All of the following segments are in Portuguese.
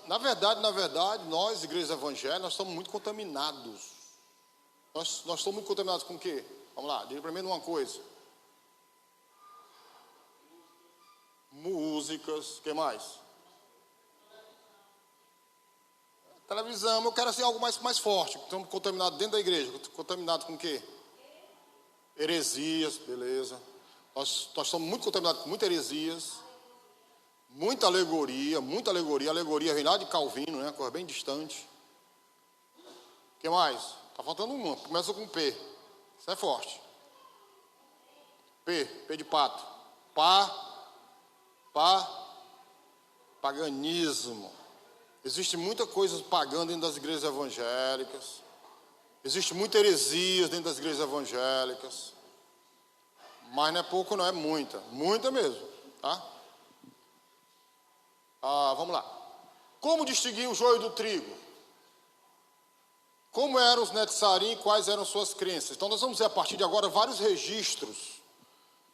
na verdade, nós, igrejas evangélicas, nós estamos muito contaminados. Nós estamos muito contaminados com o quê? Vamos lá, diga primeiro uma coisa. Músicas, o que mais? Televisão, eu quero assim algo mais forte. Estamos contaminados dentro da igreja. Contaminados com o quê? Heresias, beleza. Nós estamos muito contaminados com muitas heresias. Muita alegoria. A alegoria vem lá de Calvino, né? Coisa bem distante. O que mais? Está faltando uma. Começa com P. Isso é forte. P de pato. Paganismo. Existe muita coisa pagã dentro das igrejas evangélicas. Existe muita heresia dentro das igrejas evangélicas. Mas não é pouco, não é muita. Muita mesmo, tá? Vamos lá. Como distinguir o joio do trigo? Como eram os netzarim e quais eram suas crenças? Então nós vamos ver a partir de agora vários registros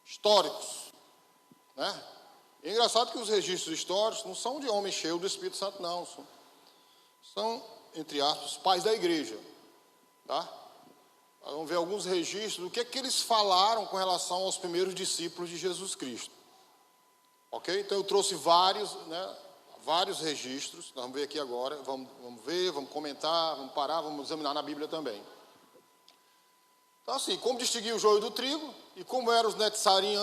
históricos, né? É engraçado que os registros históricos não são de homem cheio do Espírito Santo, não. São, entre aspas, pais da igreja, tá? Vamos ver alguns registros do que é que eles falaram com relação aos primeiros discípulos de Jesus Cristo. Ok? Então eu trouxe vários registros. Nós vamos ver aqui agora. Vamos ver, vamos comentar, vamos parar, vamos examinar na Bíblia também. Então assim, como distinguir o joio do trigo e como eram os netzarim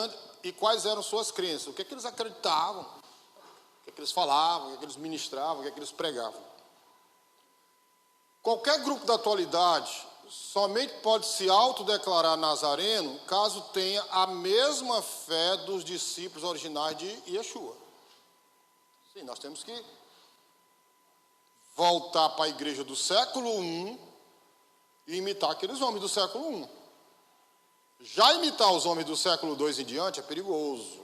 e quais eram suas crenças. O que é que eles acreditavam, o que é que eles falavam, o que é que eles ministravam, o que é que eles pregavam. Qualquer grupo da atualidade somente pode se autodeclarar nazareno caso tenha a mesma fé dos discípulos originais de Yeshua. Sim, nós temos que voltar para a igreja do século I e imitar aqueles homens do século I. Já imitar os homens do século II em diante é perigoso.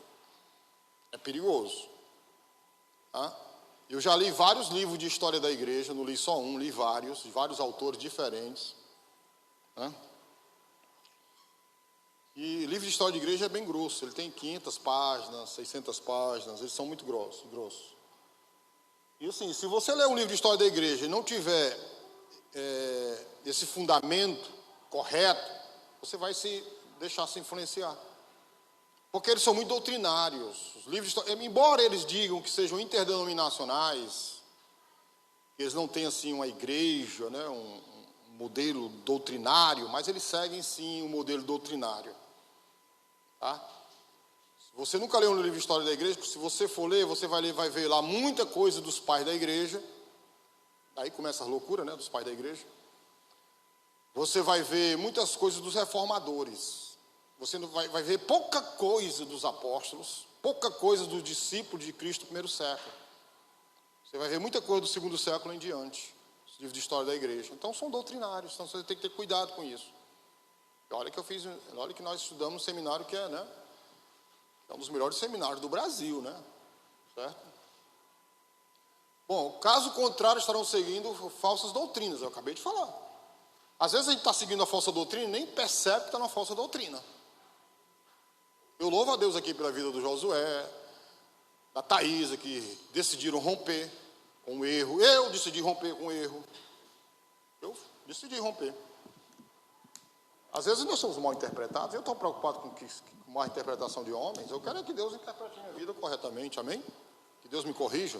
É perigoso. Tá? Eu já li vários livros de história da igreja, não li só um, li vários, de vários autores diferentes. Tá? E livro de história de igreja é bem grosso, ele tem 500 páginas, 600 páginas, eles são muito grossos. E assim, se você ler um livro de história da igreja e não tiver esse fundamento correto, você vai se deixar se influenciar. Porque eles são muito doutrinários. Os livros de história, embora eles digam que sejam interdenominacionais, que eles não têm assim uma igreja, né, um modelo doutrinário, mas eles seguem sim um modelo doutrinário. Tá? Se você nunca leu um livro de história da igreja, se você for ler, você vai ver lá muita coisa dos pais da igreja. Aí começa a loucura, né, dos pais da igreja. Você vai ver muitas coisas dos reformadores. Você vai ver pouca coisa dos apóstolos, pouca coisa dos discípulos de Cristo do primeiro século. Você vai ver muita coisa do segundo século em diante, os livros de história da igreja. Então são doutrinários, então você tem que ter cuidado com isso. E olha que nós estudamos um seminário que é um dos melhores seminários do Brasil, né? Certo? Bom, caso contrário, estarão seguindo falsas doutrinas, eu acabei de falar. Às vezes a gente está seguindo a falsa doutrina e nem percebe que está na falsa doutrina. Eu louvo a Deus aqui pela vida do Josué, da Thaísa, que decidiram romper com o erro. Eu decidi romper com o erro. Eu decidi romper. Às vezes nós somos mal interpretados. Eu estou preocupado com má interpretação de homens. Eu quero que Deus interprete a minha vida corretamente, amém? Que Deus me corrija.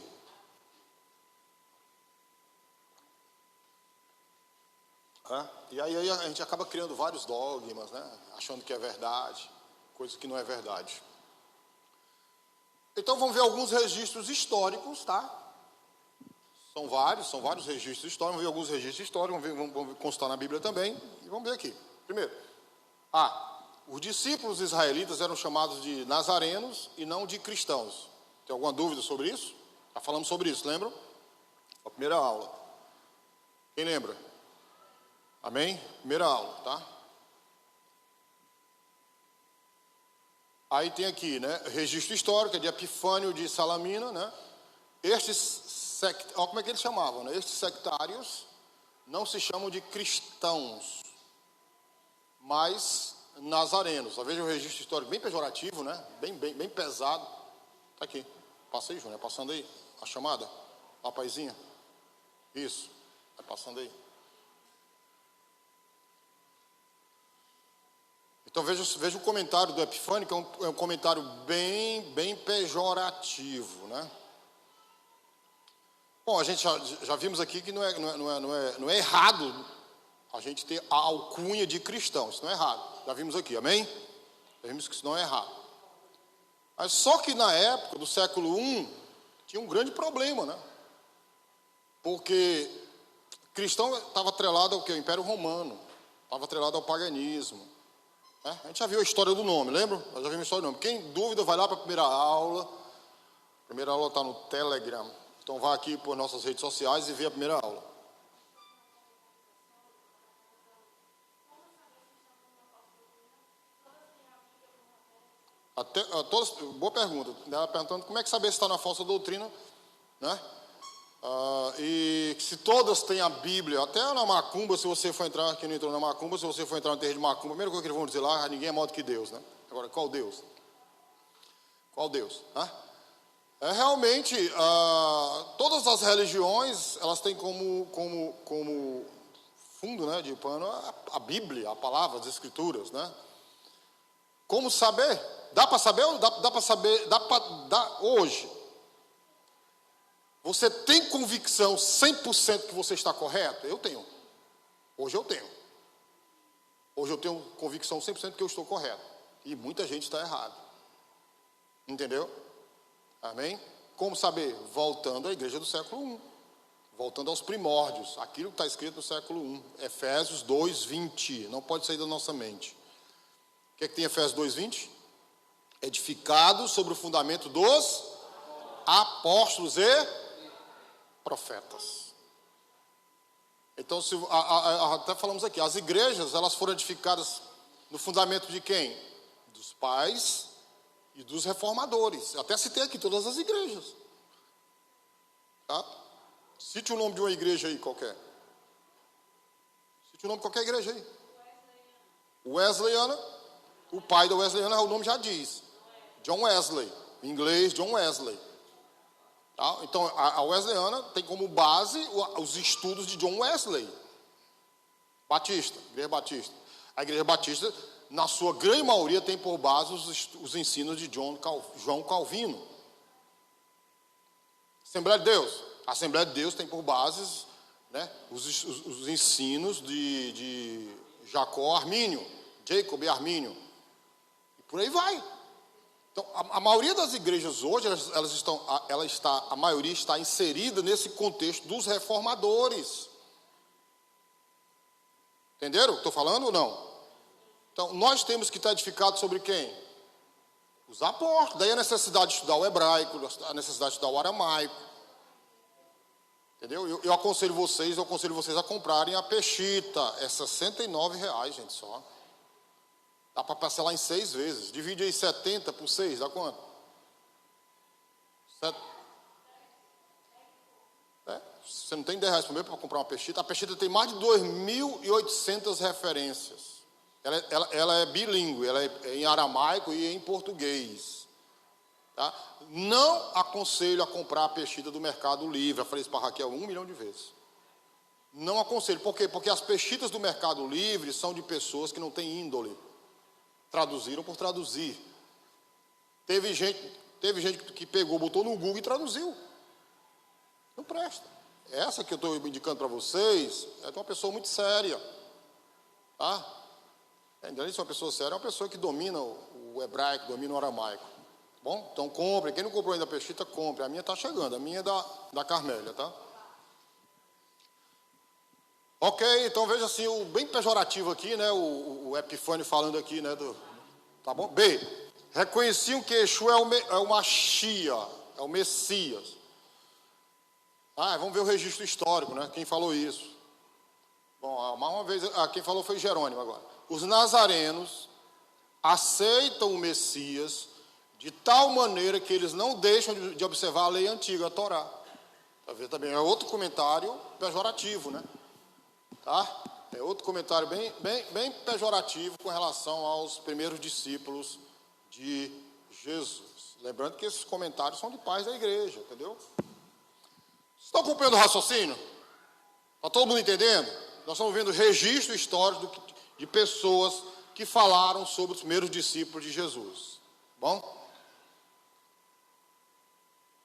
E aí a gente acaba criando vários dogmas, né? Achando que é verdade, coisa que não é verdade. Então vamos ver alguns registros históricos, tá? São vários registros históricos. Vamos ver alguns registros históricos, vamos constar na Bíblia também. E vamos ver aqui. Primeiro, os discípulos israelitas eram chamados de nazarenos e não de cristãos. Tem alguma dúvida sobre isso? Já falamos sobre isso, lembram? A primeira aula. Quem lembra? Amém? Primeira aula, tá? Aí tem aqui, né? Registro histórico, de Epifânio de Salamina, né? Olha como é que eles chamavam, né? Estes sectários não se chamam de cristãos, mas nazarenos. Veja o registro histórico bem pejorativo, né? Bem pesado. Tá aqui. Passa aí, Júnior, passando aí a chamada. Lá, paizinha. Isso. Vai passando aí. Então veja o comentário do Epifânio, que é um comentário bem pejorativo, né? Bom, a gente já vimos aqui que não é errado a gente ter a alcunha de cristão. Isso não é errado. Já vimos aqui, amém? Já vimos que isso não é errado. Mas só que na época do século I, tinha um grande problema, né? Porque cristão estava atrelado ao quê? Ao Império Romano. Estava atrelado ao paganismo. Né? A gente já viu a história do nome, lembra? Nós já vimos a história do nome. Quem dúvida, vai lá para a primeira aula. A primeira aula está no Telegram. Então vai aqui por nossas redes sociais e vê a primeira aula. Boa pergunta. Ela perguntando como é que saber se está na falsa doutrina, né? E se todas têm a Bíblia, até na macumba, se você for entrar, quem não entrou na macumba, se você for entrar no terreiro de macumba, a primeira coisa que eles vão dizer lá, ninguém é maior do que Deus, né? Agora, qual Deus? Qual Deus? Né? Realmente, todas as religiões, elas têm como fundo, né, de pano a Bíblia, a palavra, as Escrituras, né? Como saber? Dá para saber? Dá para saber? Hoje, você tem convicção 100% que você está correto? Eu tenho. Hoje eu tenho. Hoje eu tenho convicção 100% que eu estou correto. E muita gente está errada. Entendeu? Amém? Como saber? Voltando à igreja do século I. Voltando aos primórdios. Aquilo que está escrito no século I. Efésios 2:20. Não pode sair da nossa mente. O que é que tem Efésios 2:20? Edificado sobre o fundamento dos apóstolos e profetas. Então, até falamos aqui, as igrejas, elas foram edificadas no fundamento de quem? Dos pais e dos reformadores. Eu até citei aqui todas as igrejas. Tá? Cite o nome de uma igreja aí qualquer. Cite o nome de qualquer igreja aí. Wesleyana. O pai da Wesleyana, o nome já diz. John Wesley. Em inglês, John Wesley. Tá? Então, a Wesleyana tem como base os estudos de John Wesley. Batista, Igreja Batista. A Igreja Batista, na sua grande maioria, tem por base os ensinos de João Calvino. Assembleia de Deus. A Assembleia de Deus tem por bases, né, os ensinos de Jacó Armínio, Jacob e Armínio. E por aí vai. Então, a maioria das igrejas hoje, a maioria está inserida nesse contexto dos reformadores. Entenderam o que estou falando ou não? Então, nós temos que estar edificados sobre quem? Os apóstolos. Daí a necessidade de estudar o hebraico, a necessidade de estudar o aramaico. Entendeu? Eu aconselho vocês a comprarem a Peshita. É R$69, gente, só. Dá para parcelar em 6 vezes. Divide aí 70 por 6, dá quanto? Você não tem R$10 por mês para comprar uma Peshita. A Peshita tem mais de 2.800 referências. Ela é bilíngue, ela é em aramaico e em português. Tá? Não aconselho a comprar a Peshita do Mercado Livre. Eu falei isso para a Raquel 1 milhão de vezes. Não aconselho. Por quê? Porque as Peshitas do Mercado Livre são de pessoas que não têm índole. Traduziram por traduzir. Teve gente que pegou, botou no Google e traduziu. Não presta. Essa que eu estou indicando para vocês é de uma pessoa muito séria. Tá? Ainda se uma pessoa séria, é uma pessoa que domina o hebraico, domina o aramaico. Bom, então compre. Quem não comprou ainda a Peshita, compre. A minha está chegando, a minha é da Carmélia, tá? Ok, então veja assim, o bem pejorativo aqui, né? O Epifânio falando aqui, né? Tá bom? B. Reconheciam que Yeshua é o Mashiach, é o Messias. Vamos ver o registro histórico, né? Quem falou isso? Bom, mais uma vez, quem falou foi Jerônimo agora. Os nazarenos aceitam o Messias de tal maneira que eles não deixam de observar a lei antiga, a Torá. Tá vendo? Também é outro comentário pejorativo, né? Tá? É outro comentário bem pejorativo com relação aos primeiros discípulos de Jesus. Lembrando que esses comentários são de pais da igreja, entendeu? Estão acompanhando o raciocínio? Está todo mundo entendendo? Nós estamos vendo registro histórico de pessoas que falaram sobre os primeiros discípulos de Jesus. Bom?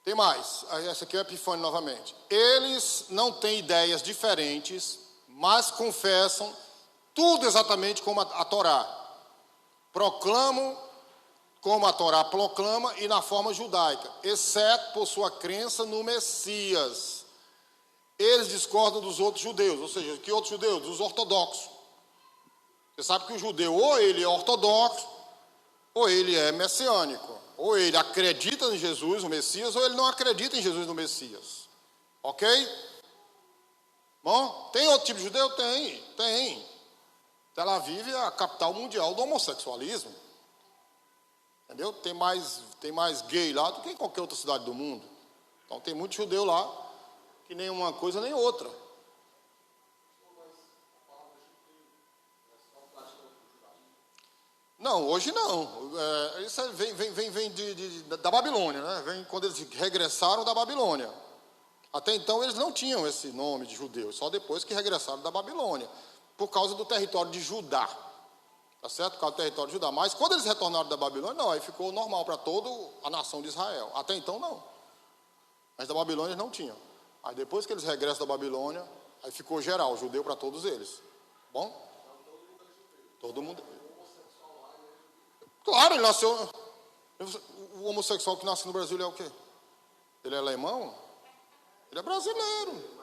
Tem mais. Essa aqui é a Epifânio novamente. Eles não têm ideias diferentes, mas confessam tudo exatamente como a Torá. Proclamam como a Torá proclama e na forma judaica, exceto por sua crença no Messias. Eles discordam dos outros judeus, ou seja, que outros judeus? Dos ortodoxos. Você sabe que o judeu ou ele é ortodoxo, ou ele é messiânico. Ou ele acredita em Jesus, o Messias, ou ele não acredita em Jesus, no Messias. Ok? Bom, tem outro tipo de judeu? Tem. Tel Aviv é a capital mundial do homossexualismo. Entendeu? Tem mais gay lá do que em qualquer outra cidade do mundo. Então tem muito judeu lá, que nem uma coisa nem outra. Não, hoje não. Isso vem da Babilônia, né? Vem quando eles regressaram da Babilônia. Até então eles não tinham esse nome de judeus, só depois que regressaram da Babilônia, por causa do território de Judá. Tá certo? Por causa do território de Judá. Mas quando eles retornaram da Babilônia, não, aí ficou normal para toda a nação de Israel. Até então não. Mas da Babilônia eles não tinham. Aí depois que eles regressam da Babilônia, aí ficou geral, judeu para todos eles. Bom? Todo mundo. Claro, ele nasceu. O homossexual que nasce no Brasil, ele é o quê? Ele é alemão? Ele é brasileiro.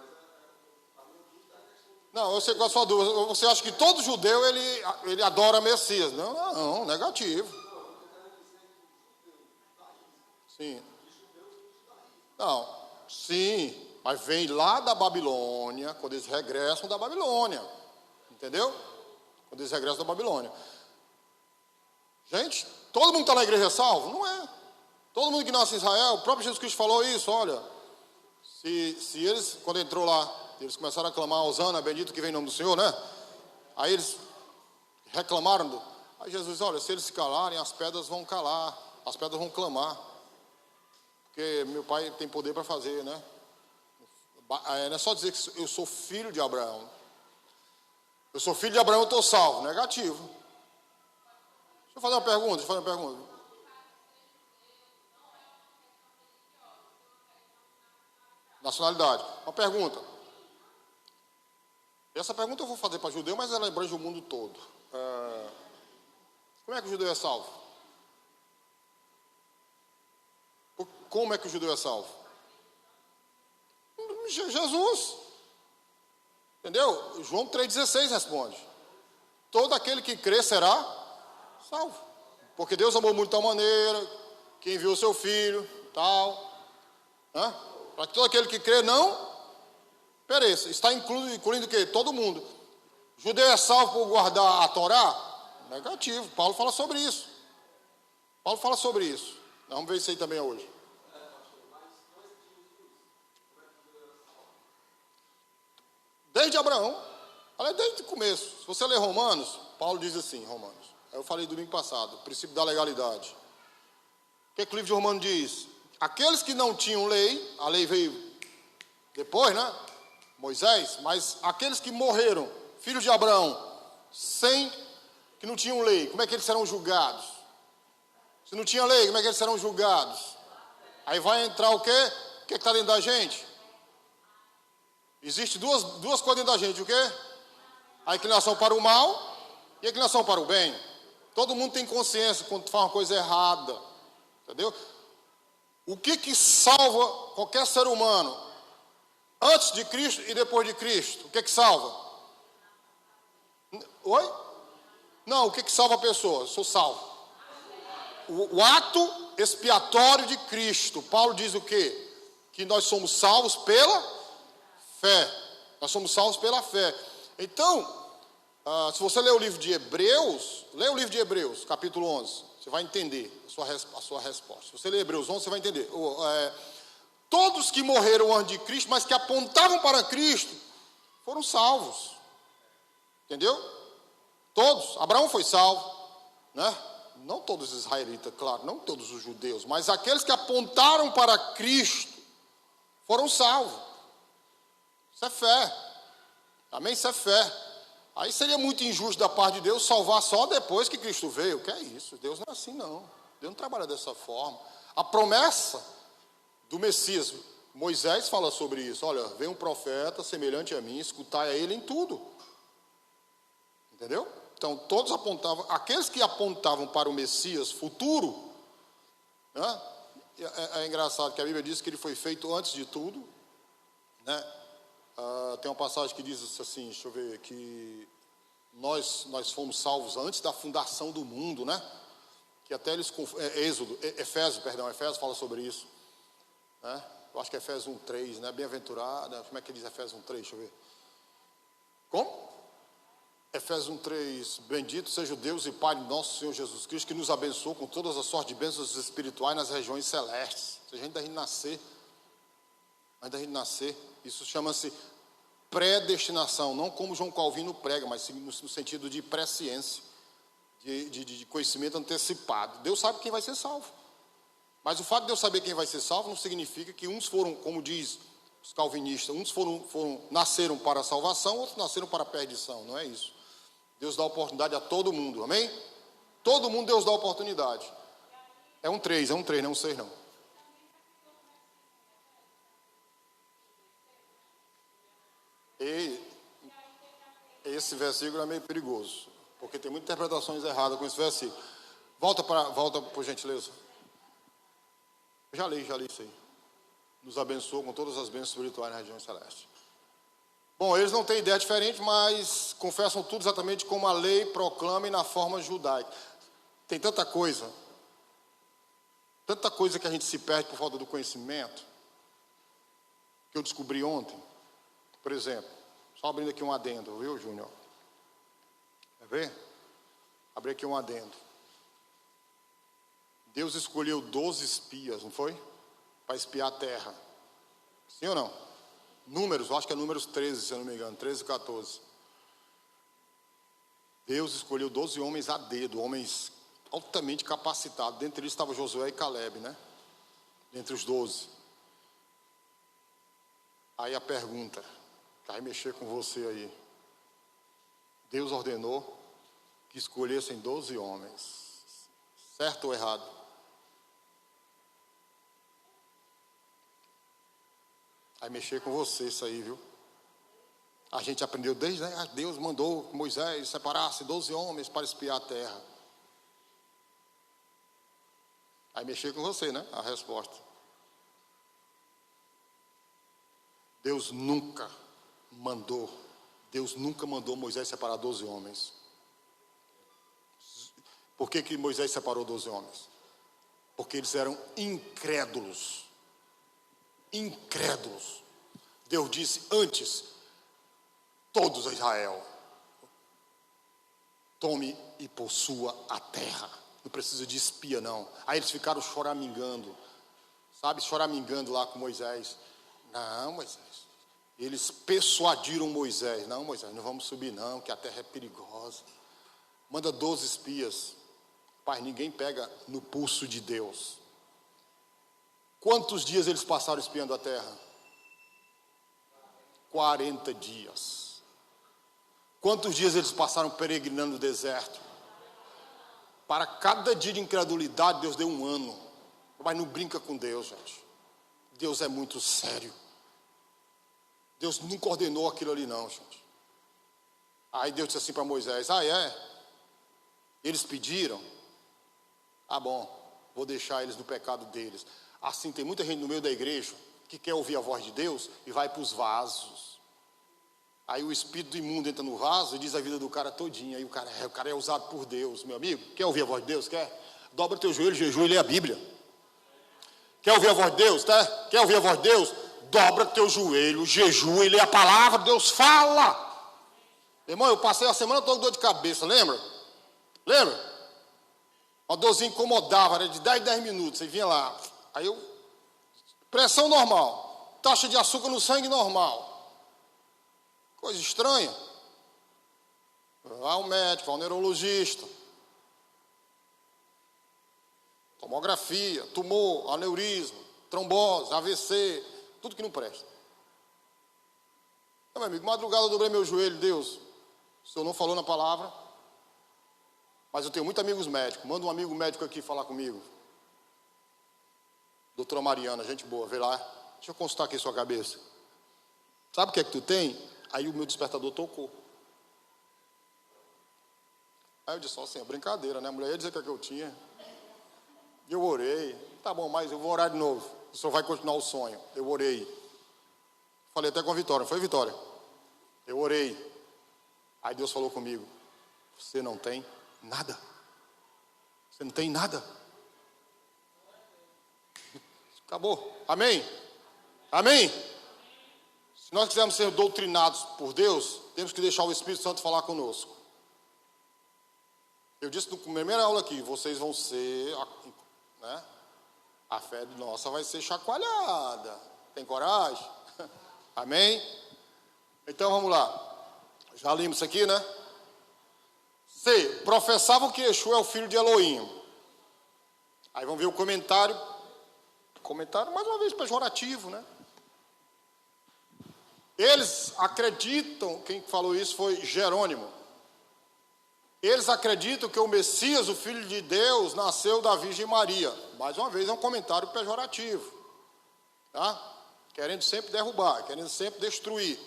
Não, eu sei qual é a sua dúvida. Você acha que todo judeu ele adora Messias? Não, negativo. Sim. Não, sim, mas vem lá da Babilônia, quando eles regressam da Babilônia. Entendeu? Quando eles regressam da Babilônia. Gente, todo mundo que está na igreja é salvo? Não é. Todo mundo que nasce em Israel, o próprio Jesus Cristo falou isso, olha. Se eles, quando entrou lá, eles começaram a clamar, Hosana, bendito que vem em nome do Senhor, né? Aí eles reclamaram. Aí Jesus, olha, se eles se calarem, as pedras vão calar, as pedras vão clamar. Porque meu pai tem poder para fazer, né? Não é só dizer que eu sou filho de Abraão. Eu sou filho de Abraão, eu estou salvo. Negativo. Deixa eu fazer uma pergunta. Nacionalidade. Uma pergunta. Essa pergunta eu vou fazer para judeu, mas ela abrange o mundo todo. Como é que o judeu é salvo? Como é que o judeu é salvo? Jesus. Entendeu? João 3,16 responde. Todo aquele que crê será salvo. Porque Deus amou muito de tal maneira, que enviou o seu filho, tal. Né? Para que todo aquele que crê não pereça. Está incluindo o quê? Todo mundo. Judeu é salvo por guardar a Torá? Negativo. Paulo fala sobre isso. Vamos ver isso aí também hoje. Desde Abraão. Olha, desde o começo. Se você ler Romanos, Paulo diz assim, Romanos. Eu falei domingo passado, o princípio da legalidade. O que o livro de Romanos diz? Aqueles que não tinham lei, a lei veio depois, né? Moisés, mas aqueles que morreram, filhos de Abraão, que não tinham lei, como é que eles serão julgados? Se não tinha lei, como é que eles serão julgados? Aí vai entrar o quê? O que está dentro da gente? Existe duas coisas dentro da gente, o quê? A inclinação para o mal e a inclinação para o bem. Todo mundo tem consciência quando faz uma coisa errada. Entendeu? O que salva qualquer ser humano antes de Cristo e depois de Cristo? O que salva? Oi? Não, o que salva a pessoa? Eu sou salvo. O ato expiatório de Cristo. Paulo diz o quê? Que nós somos salvos pela fé. Nós somos salvos pela fé. Então, se você ler o livro de Hebreus, lê o livro de Hebreus, capítulo 11, você vai entender a sua resposta. Se você ler Hebreus 11, você vai entender. Todos que morreram antes de Cristo, mas que apontavam para Cristo, foram salvos. Entendeu? Todos. Abraão foi salvo, né? Não todos os israelitas, claro, não todos os judeus, mas aqueles que apontaram para Cristo foram salvos. Isso é fé. Amém? Isso é fé. Aí seria muito injusto da parte de Deus salvar só depois que Cristo veio. O que é isso? Deus não é assim, não. Deus não trabalha dessa forma. A promessa do Messias, Moisés fala sobre isso. Olha, vem um profeta semelhante a mim, escutai a ele em tudo. Entendeu? Então, todos apontavam, aqueles que apontavam para o Messias futuro, né? É engraçado que a Bíblia diz que ele foi feito antes de tudo, né? Tem uma passagem que diz assim, deixa eu ver, que nós fomos salvos antes da fundação do mundo, né? Que até eles, Efésios fala sobre isso, né? Eu acho que é Efésios 1:3, né? Bem-aventurado, como é que diz Efésios 1:3, deixa eu ver. Como? Efésios 1:3, bendito seja o Deus e Pai de nosso Senhor Jesus Cristo, que nos abençoou com todas as sortes de bênçãos espirituais nas regiões celestes. Se a gente ainda nascer, isso chama-se predestinação, não como João Calvino prega, mas no sentido de presciência, de conhecimento antecipado. Deus sabe quem vai ser salvo. Mas o fato de Deus saber quem vai ser salvo não significa que uns foram, como diz os calvinistas, uns nasceram para a salvação, outros nasceram para a perdição. Não é isso. Deus dá oportunidade a todo mundo, amém? Todo mundo Deus dá oportunidade. É um 3, não é um 6 não. E esse versículo é meio perigoso, porque tem muitas interpretações erradas com esse versículo. Volta por gentileza. Já li isso aí. Nos abençoou com todas as bênçãos espirituais na região celeste. Bom, eles não têm ideia diferente, mas confessam tudo exatamente como a lei proclama e na forma judaica. Tem tanta coisa que a gente se perde por falta do conhecimento, que eu descobri ontem. Por exemplo, só abrindo aqui um adendo, viu, Júnior? Quer ver? Abri aqui um adendo. Deus escolheu 12 espias, não foi? Para espiar a terra. Sim ou não? Números, eu acho que é Números 13, se eu não me engano, 13 e 14. Deus escolheu 12 homens a dedo, homens altamente capacitados. Dentre eles estava Josué e Caleb, né? Dentre os 12. Aí a pergunta, que vai mexer com você aí. Deus ordenou que escolhessem 12 homens. Certo ou errado? Vai mexer com você isso aí, viu? A gente aprendeu desde, né? Deus mandou que Moisés separasse 12 homens para espiar a terra. Vai mexer com você, né? A resposta. Deus nunca mandou Moisés separar 12 homens. Por que Moisés separou 12 homens? Porque eles eram incrédulos. Incrédulos. Deus disse antes, todos a Israel, tome e possua a terra. Não precisa de espia, não. Aí eles ficaram choramingando, sabe? Choramingando lá com Moisés. Não, Moisés. Eles persuadiram Moisés. Não, Moisés, não vamos subir não, que a terra é perigosa. Manda 12 espias. Pai, ninguém pega no pulso de Deus. Quantos dias eles passaram espiando a terra? 40 dias. Quantos dias eles passaram peregrinando no deserto? Para cada dia de incredulidade, Deus deu um ano. Mas não brinca com Deus, gente. Deus é muito sério. Deus nunca ordenou aquilo ali, não, gente. Aí Deus disse assim para Moisés: eles pediram? Ah, bom, vou deixar eles no pecado deles. Assim, tem muita gente no meio da igreja que quer ouvir a voz de Deus e vai para os vasos. Aí o espírito imundo entra no vaso e diz a vida do cara todinha. Aí o cara é usado por Deus, meu amigo. Quer ouvir a voz de Deus? Quer? Dobra teu joelho, jejum e lê a Bíblia. Quer ouvir a voz de Deus? Tá? Quer ouvir a voz de Deus? Dobra teu joelho, jejum e lê a palavra. Deus fala. Irmão, eu passei a semana toda com dor de cabeça, lembra? Lembra? Uma dorzinha incomodava, era de 10 minutos. Aí vinha lá. Aí pressão normal. Taxa de açúcar no sangue normal. Coisa estranha. Vai ao médico, vai ao neurologista. Tomografia, tumor, aneurisma, trombose, AVC, tudo que não presta. meu amigo, madrugada eu dobrei meu joelho, Deus, o Senhor não falou na palavra, mas eu tenho muitos amigos médicos, manda um amigo médico aqui falar comigo. Doutora Mariana, gente boa, vê lá, deixa eu consultar aqui sua cabeça. Sabe o que é que tu tem? Aí o meu despertador tocou. Aí eu disse, assim, é brincadeira, né? A mulher ia dizer o que é que eu tinha. E eu orei, tá bom, mas eu vou orar de novo. O senhor vai continuar o sonho. Eu orei. Falei até com a Vitória, foi Vitória? Eu orei. Aí Deus falou comigo, você não tem nada. Você não tem nada. Acabou. Amém? Amém? Se nós quisermos ser doutrinados por Deus, temos que deixar o Espírito Santo falar conosco. Eu disse na primeira aula aqui, vocês vão ser, né? A fé nossa vai ser chacoalhada. Tem coragem? Amém? Então vamos lá. Já lemos isso aqui, né? C. Professavam que Yeshua é o filho de Elohim. Aí vamos ver o comentário. Comentário mais uma vez pejorativo, né? Eles acreditam, quem falou isso foi Jerônimo. Eles acreditam que o Messias, o Filho de Deus, nasceu da Virgem Maria. Mais uma vez é um comentário pejorativo. Tá? Querendo sempre derrubar, querendo sempre destruir.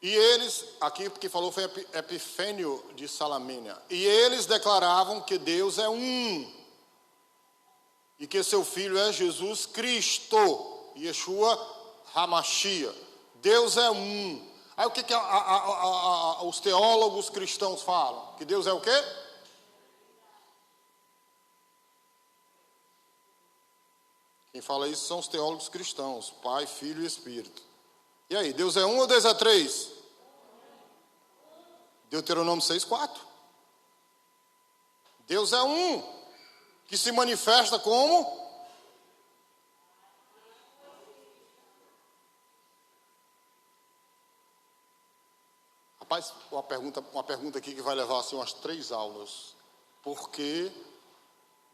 E eles, aqui que falou foi Epifênio de Salamina. E eles declaravam que Deus é um. E que seu filho é Jesus Cristo. Yeshua Hamashia. Deus é um. Aí o que os teólogos cristãos falam? Que Deus é o quê? Quem fala isso são os teólogos cristãos. Pai, Filho e Espírito. E aí, Deus é um ou Deus é três? Deuteronômio 6,4. Deus é um. Que se manifesta como? Rapaz, uma pergunta aqui que vai levar assim umas 3 aulas. Por que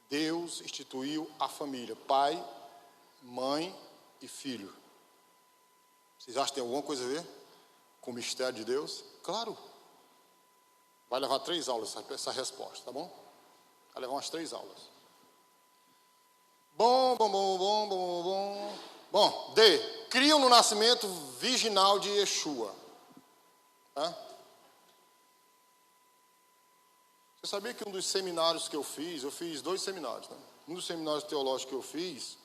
Deus instituiu a família? Pai, mãe e filho. Vocês acham que tem alguma coisa a ver com o mistério de Deus? Claro. Vai levar 3 aulas essa resposta, tá bom? Vai levar umas 3 aulas. Bom. Bom, D. Criam no nascimento virginal de Yeshua. Tá? Você sabia que um dos seminários que eu fiz 2 seminários, né? Um dos seminários teológicos que eu fiz,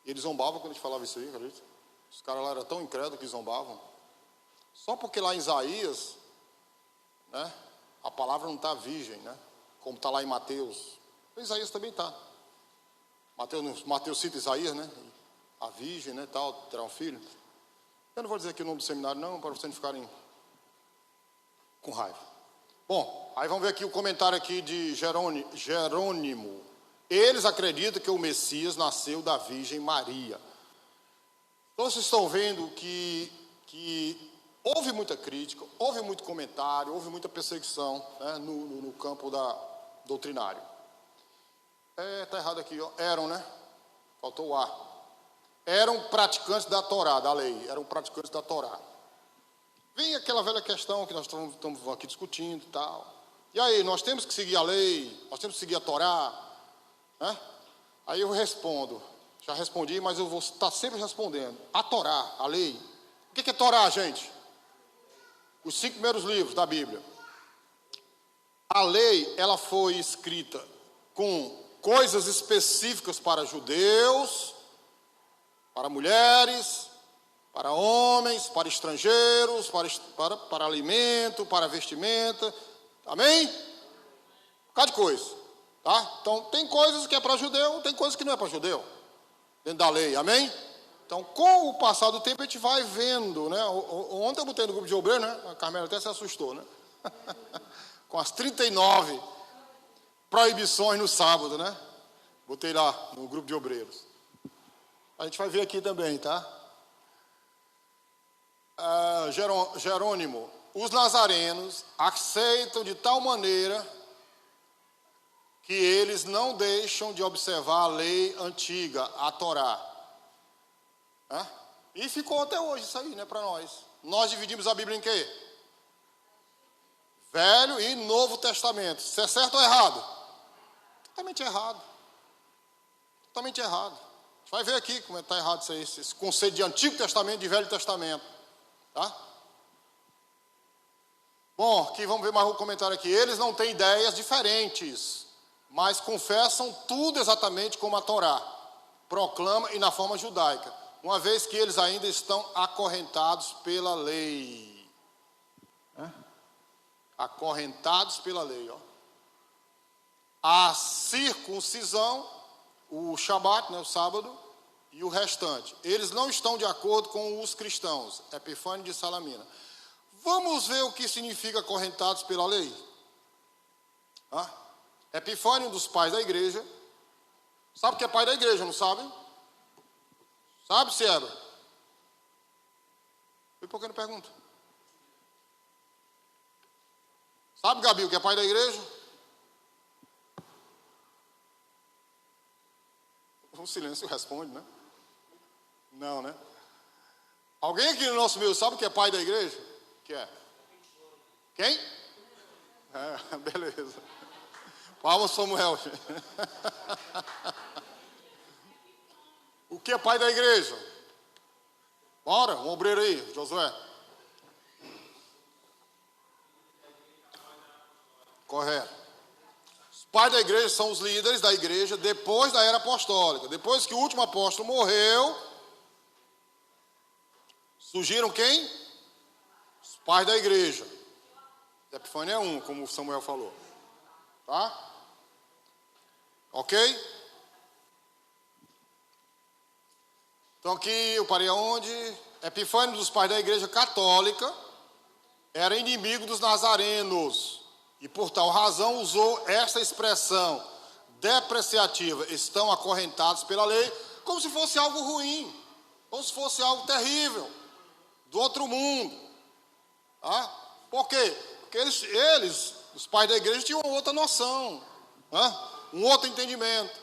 eles zombavam quando a gente falava isso aí, acredita? Os caras lá eram tão incrédulos que zombavam. Só porque lá em Isaías, né, a palavra não está virgem, né? Como está lá em Mateus. Em Isaías também está. Mateus cita Isaías, né? A virgem, né, tal, terá um filho. Eu não vou dizer aqui o nome do seminário não, para vocês não ficarem com raiva. Bom, aí vamos ver aqui o comentário aqui de Jerônimo. Eles acreditam que o Messias nasceu da Virgem Maria. Então vocês estão vendo que houve muita crítica, houve muito comentário, houve muita perseguição, né, no campo doutrinário. Está errado aqui, ó. Eram, né? Faltou o A. Eram praticantes da Torá, da lei. Eram praticantes da Torá. Vem aquela velha questão que nós estamos aqui discutindo e tal. E aí, nós temos que seguir a lei, nós temos que seguir a Torá, né? Aí eu respondo, já respondi, mas eu vou estar sempre respondendo. A Torá, a lei. O que é Torá, gente? Os 5 primeiros livros da Bíblia. A lei, ela foi escrita com coisas específicas para judeus, para mulheres, para homens, para estrangeiros, para alimento, para vestimenta. Amém? Um bocado de coisa. Tá? Então, tem coisas que é para judeu, tem coisas que não é para judeu. Dentro da lei. Amém? Então, com o passar do tempo, a gente vai vendo, né? Ontem eu botei no grupo de obreiro, né? A Carmela até se assustou, né? Com as 39 proibições no sábado, né? Botei lá no grupo de obreiros. A gente vai ver aqui também, tá? Jerônimo. Os nazarenos aceitam de tal maneira que eles não deixam de observar a lei antiga, a Torá. E ficou até hoje isso aí, né, para nós. Nós dividimos a Bíblia em quê? Velho e Novo Testamento. Isso é certo ou errado? Totalmente errado. Totalmente errado. A gente vai ver aqui como está errado isso aí, esse conceito de Antigo Testamento e de Velho Testamento. Tá? Bom, aqui vamos ver mais um comentário aqui. Eles não têm ideias diferentes, mas confessam tudo exatamente como a Torá proclama e na forma judaica, uma vez que eles ainda estão acorrentados pela lei. Acorrentados pela lei, ó. A circuncisão, o Shabat, né, o sábado, e o restante. Eles não estão de acordo com os cristãos. Epifânio de Salamina. Vamos ver o que significa acorrentados pela lei. Epifânio, um dos pais da igreja. Sabe o que é pai da igreja, não sabe? Sabe, Ciebra? E por que não pergunta? Sabe, Gabi, o que é pai da igreja? Um silêncio responde, né? Não, né? Alguém aqui no nosso meio sabe o que é pai da igreja? Que é? Quem? Beleza. Palmas, Samuel. O que é pai da igreja? Bora, um obreiro aí, Josué. Correto. Os pais da igreja são os líderes da igreja depois da era apostólica. Depois que o último apóstolo morreu, surgiram quem? Os pais da igreja. Epifânio é um, como o Samuel falou. Tá? Ok? Então aqui eu parei aonde? Epifânio, dos pais da igreja católica, era inimigo dos nazarenos. E por tal razão usou esta expressão depreciativa. Estão acorrentados pela lei, como se fosse algo ruim. Como se fosse algo terrível. Do outro mundo. Por quê? Porque eles, os pais da igreja, tinham outra noção. Um outro entendimento.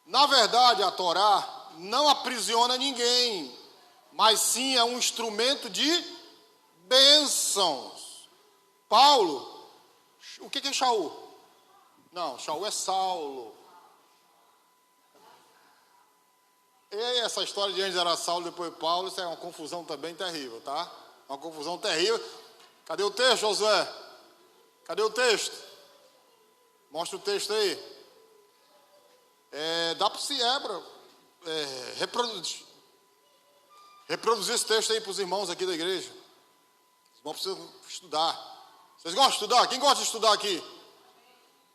Na verdade, a Torá não aprisiona ninguém, mas sim é um instrumento de bênçãos. Paulo, o que é Shaul? Não, Shaul é Saulo. E essa história de antes era Saulo, depois Paulo, isso é uma confusão também terrível, tá? Uma confusão terrível. Cadê o texto, Josué? Cadê o texto? Mostra o texto aí. Dá para o Ciebra reproduzir esse texto aí para os irmãos aqui da igreja. Os irmãos precisam estudar. Vocês gostam de estudar? Quem gosta de estudar aqui?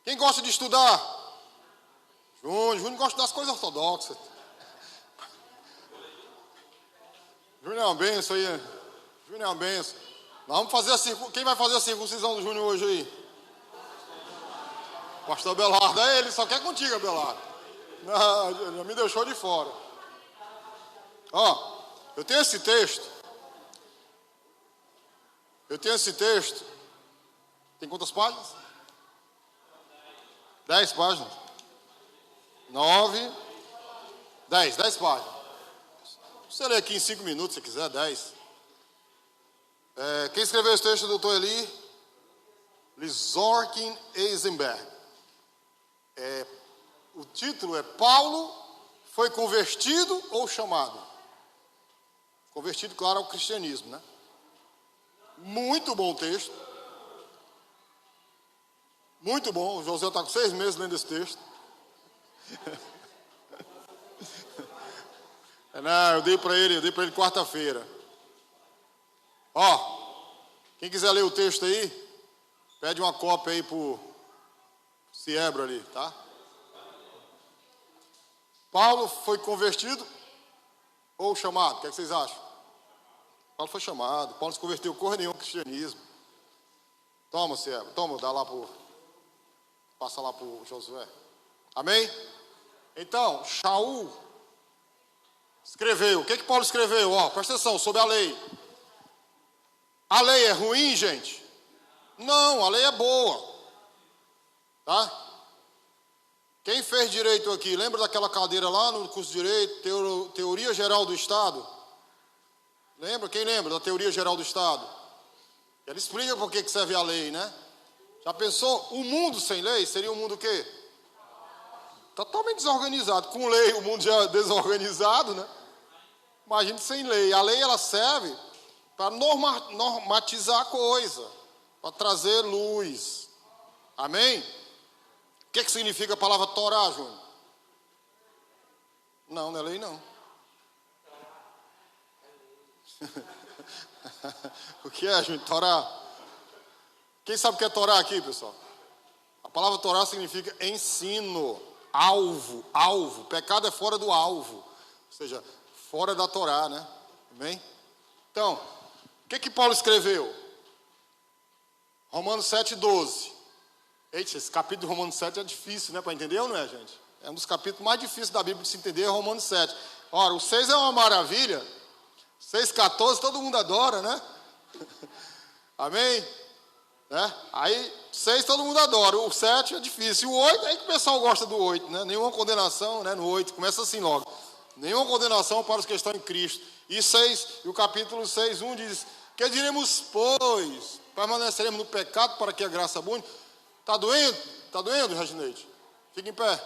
Quem gosta de estudar? Júnior gosta das coisas ortodoxas. Júnior é uma benção aí. Júnior é uma benção. Nós vamos fazer Quem vai fazer a circuncisão do Júnior hoje aí? Pastor Belardo. Ele só quer contigo, Belardo. Não, já me deixou de fora. Eu tenho esse texto. Tem quantas páginas? 10 páginas. 9. 10 páginas. Você lê aqui em 5 minutos, se quiser, 10. Quem escreveu esse texto é o doutor Eli Lizorkin Eisenberg. O título é Paulo foi convertido ou chamado? Convertido, claro, ao cristianismo, né? Muito bom texto. Muito bom. O José está com 6 meses lendo esse texto. Não, eu dei para ele quarta-feira. Quem quiser ler o texto aí, pede uma cópia aí pro Ciebra ali, tá? Paulo foi convertido ou chamado? O que vocês acham? Paulo foi chamado. Paulo se converteu coisa nenhuma ao cristianismo. Toma, Ciebra. Toma, passa lá para o Josué. Amém? Então, Shaul escreveu. O que Paulo escreveu? Presta atenção, sobre a lei. A lei é ruim, gente? Não, a lei é boa. Tá? Quem fez direito aqui? Lembra daquela cadeira lá no curso de direito, teoria geral do Estado? Lembra? Quem lembra da teoria geral do Estado? Ela explica por que serve a lei, né? Já pensou? Um mundo sem lei seria um mundo o quê? Totalmente desorganizado. Com lei o mundo já é desorganizado, né? Imagine sem lei. A lei ela serve para normatizar a coisa, para trazer luz. Amém? O que significa a palavra Torá, Júnior? Não é lei não. O que é, Júnior? Torá? Quem sabe o que é Torá aqui, pessoal? A palavra Torá significa ensino, alvo. Pecado é fora do alvo, ou seja, fora da Torá, né? Amém? Então, o que Paulo escreveu? Romanos 7,12. Eita, esse capítulo de Romanos 7 é difícil, né? Para entender ou não é, gente? É um dos capítulos mais difíceis da Bíblia de se entender, é Romanos 7. Ora, o 6 é uma maravilha. 6,14 todo mundo adora, né? Amém? Né? Aí, 6 todo mundo adora, o 7 é difícil. O 8, aí que o pessoal gosta do 8, né? Nenhuma condenação, né? No 8, começa assim logo. Nenhuma condenação para os que estão em Cristo. E o capítulo 6:1 diz: que diremos, pois? Permaneceremos no pecado para que a graça abunde? Está doendo? Está doendo, Regineide? Fica em pé.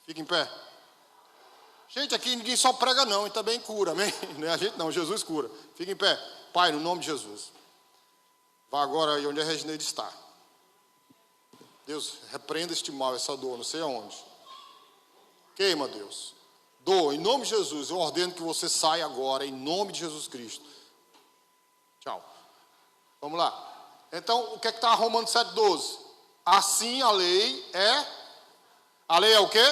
Fica em pé. Gente, aqui ninguém só prega não, e também cura, amém? Não é a gente não, Jesus cura. Fica em pé. Pai, no nome de Jesus. Vá agora aí onde a Regineide está. Deus, repreenda este mal, essa dor, não sei aonde. Queima, Deus. Dor, em nome de Jesus, eu ordeno que você saia agora, em nome de Jesus Cristo. Tchau. Vamos lá. Então, o que está Romanos 7,12? Assim a lei é... A lei é o quê?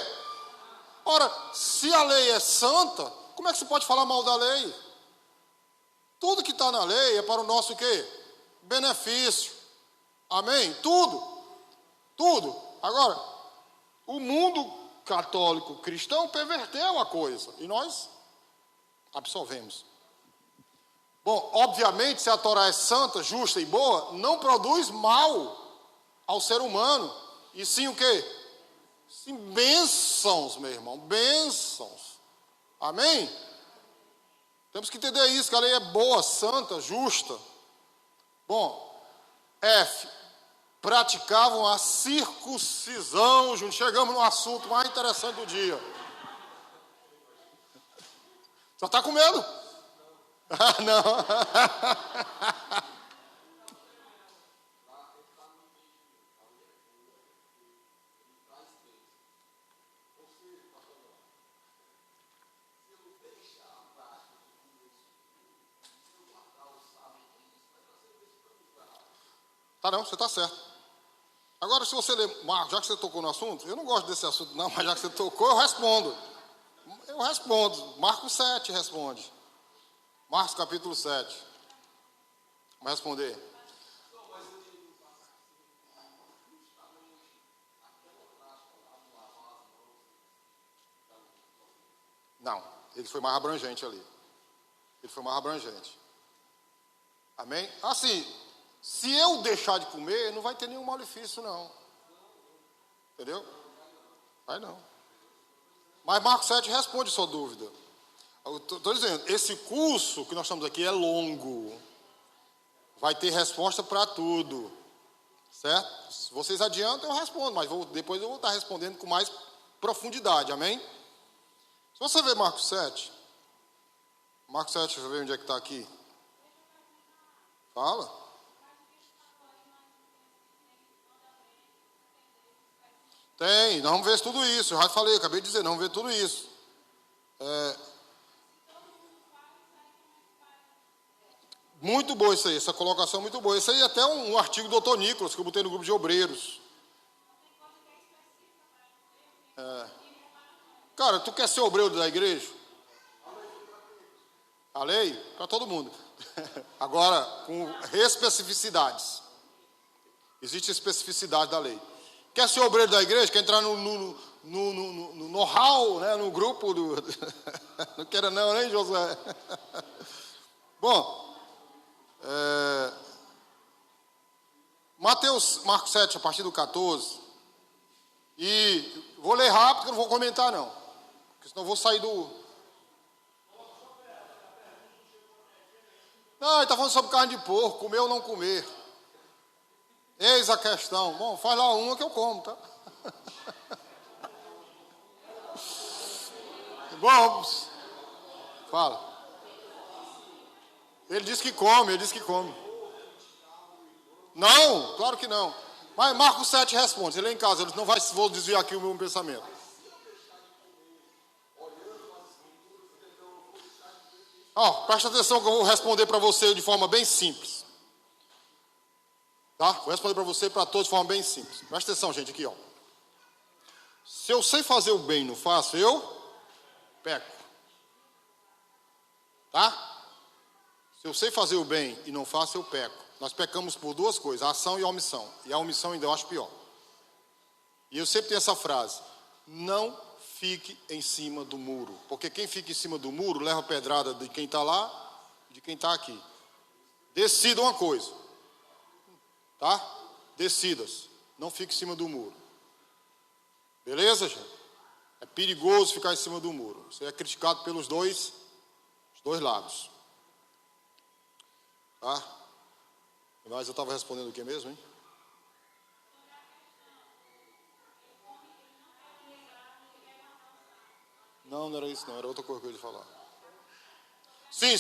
Ora, se a lei é santa, como é que você pode falar mal da lei? Tudo que está na lei é para o nosso o quê? Benefício. Amém? Tudo. Agora, o mundo católico cristão perverteu a coisa e nós absolvemos. Bom, obviamente, se a Torá é santa, justa e boa, não produz mal ao ser humano. E sim o quê? Sim, bênçãos, meu irmão, bênçãos. Amém? Temos que entender isso, que a lei é boa, santa, justa. Bom, F. Praticavam a circuncisão. Chegamos no assunto mais interessante do dia. Só está com medo? Ah, não. Tá não, você está certo. Agora, se você ler, Marcos, já que você tocou no assunto, eu não gosto desse assunto não, mas já que você tocou, eu respondo. Marcos 7 responde. Marcos capítulo 7. Vamos responder. Não, ele foi mais abrangente ali. Amém? Assim, se eu deixar de comer, não vai ter nenhum malefício, não. Entendeu? Vai não. Mas Marcos 7 responde sua dúvida. Eu estou dizendo, esse curso que nós estamos aqui é longo. Vai ter resposta para tudo. Certo? Se vocês adiantam, eu respondo, mas depois eu vou estar respondendo com mais profundidade, amém? Se você ver Marcos 7, deixa eu ver onde é que está aqui. Fala. Tem, nós vamos ver tudo isso. Eu já falei, acabei de dizer, nós vamos ver tudo isso. Muito boa isso aí, essa colocação é muito boa. Isso aí é até um artigo do Dr. Nicolas, que eu botei no grupo de obreiros. Cara, tu quer ser obreiro da igreja? A lei? Para todo mundo. Agora, com especificidades. Existe especificidade da lei. Quer ser obreiro da igreja? Quer entrar no know-how, né? No grupo do... Não queira não, hein, Josué? Bom, Marcos 7, a partir do 14. E vou ler rápido, que eu não vou comentar não. Porque senão eu vou sair do... Não, ele está falando sobre carne de porco, comer ou não comer. Eis a questão. Bom, faz lá uma que eu como, tá? Bom, fala. Ele disse que come, Não, claro que não. Mas Marcos 7 responde. Ele é em casa, ele não vai, vou desviar aqui o meu pensamento. Presta atenção que eu vou responder para você de forma bem simples. Tá? Vou responder para você e para todos de forma bem simples. Presta atenção, gente, aqui, ó. Se eu sei fazer o bem e não faço, eu peco. Tá? Se eu sei fazer o bem e não faço, eu peco. Nós pecamos por duas coisas, a ação e a omissão. E a omissão ainda eu acho pior. E eu sempre tenho essa frase: não fique em cima do muro. Porque quem fica em cima do muro leva pedrada de quem está lá e de quem está aqui. Decida uma coisa. Tá? Decidas. Não fique em cima do muro. Beleza, gente? É perigoso ficar em cima do muro. Você é criticado pelos dois lados. Tá? Mas eu estava respondendo o que mesmo, hein? Não, não era isso não, era outra coisa que eu ia falar. Sim.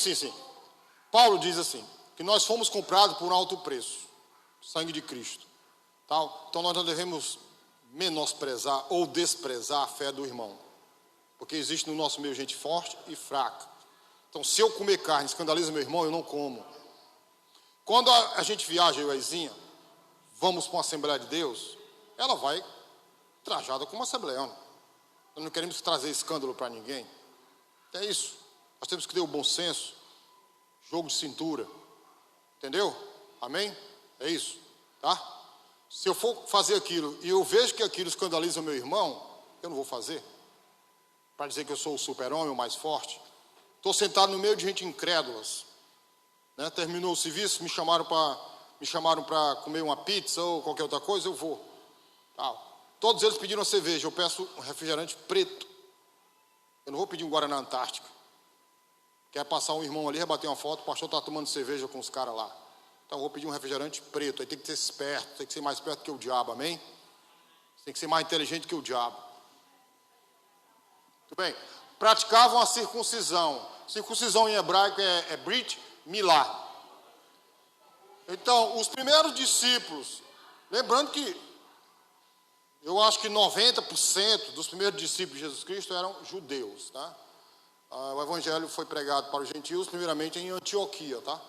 Paulo diz assim, que nós fomos comprados por um alto preço, sangue de Cristo. Tal? Então nós não devemos menosprezar ou desprezar a fé do irmão. Porque existe no nosso meio gente forte e fraca. Então se eu comer carne escandaliza meu irmão, eu não como. Quando a gente viaja, eu e a Izinha, vamos para uma Assembleia de Deus, ela vai trajada como assembleana. Nós não queremos trazer escândalo para ninguém. É isso. Nós temos que ter o bom senso, jogo de cintura. Entendeu? Amém? É isso. Tá? Se eu for fazer aquilo e eu vejo que aquilo escandaliza o meu irmão, eu não vou fazer. Para dizer que eu sou o super-homem, o mais forte. Estou sentado no meio de gente incrédulas. Né? Terminou o serviço, me chamaram para comer uma pizza ou qualquer outra coisa, eu vou. Tal. Todos eles pediram uma cerveja, eu peço um refrigerante preto. Eu não vou pedir um Guaraná Antártica. Quer passar um irmão ali, rebater uma foto, o pastor está tomando cerveja com os caras lá. Então eu vou pedir um refrigerante preto, aí tem que ser esperto, tem que ser mais esperto que o diabo, amém? Tem que ser mais inteligente que o diabo. Tudo bem? Praticavam a circuncisão. Circuncisão em hebraico é Brit Milá. Então, os primeiros discípulos, lembrando que eu acho que 90% dos primeiros discípulos de Jesus Cristo eram judeus, tá? O evangelho foi pregado para os gentios, primeiramente em Antioquia, tá?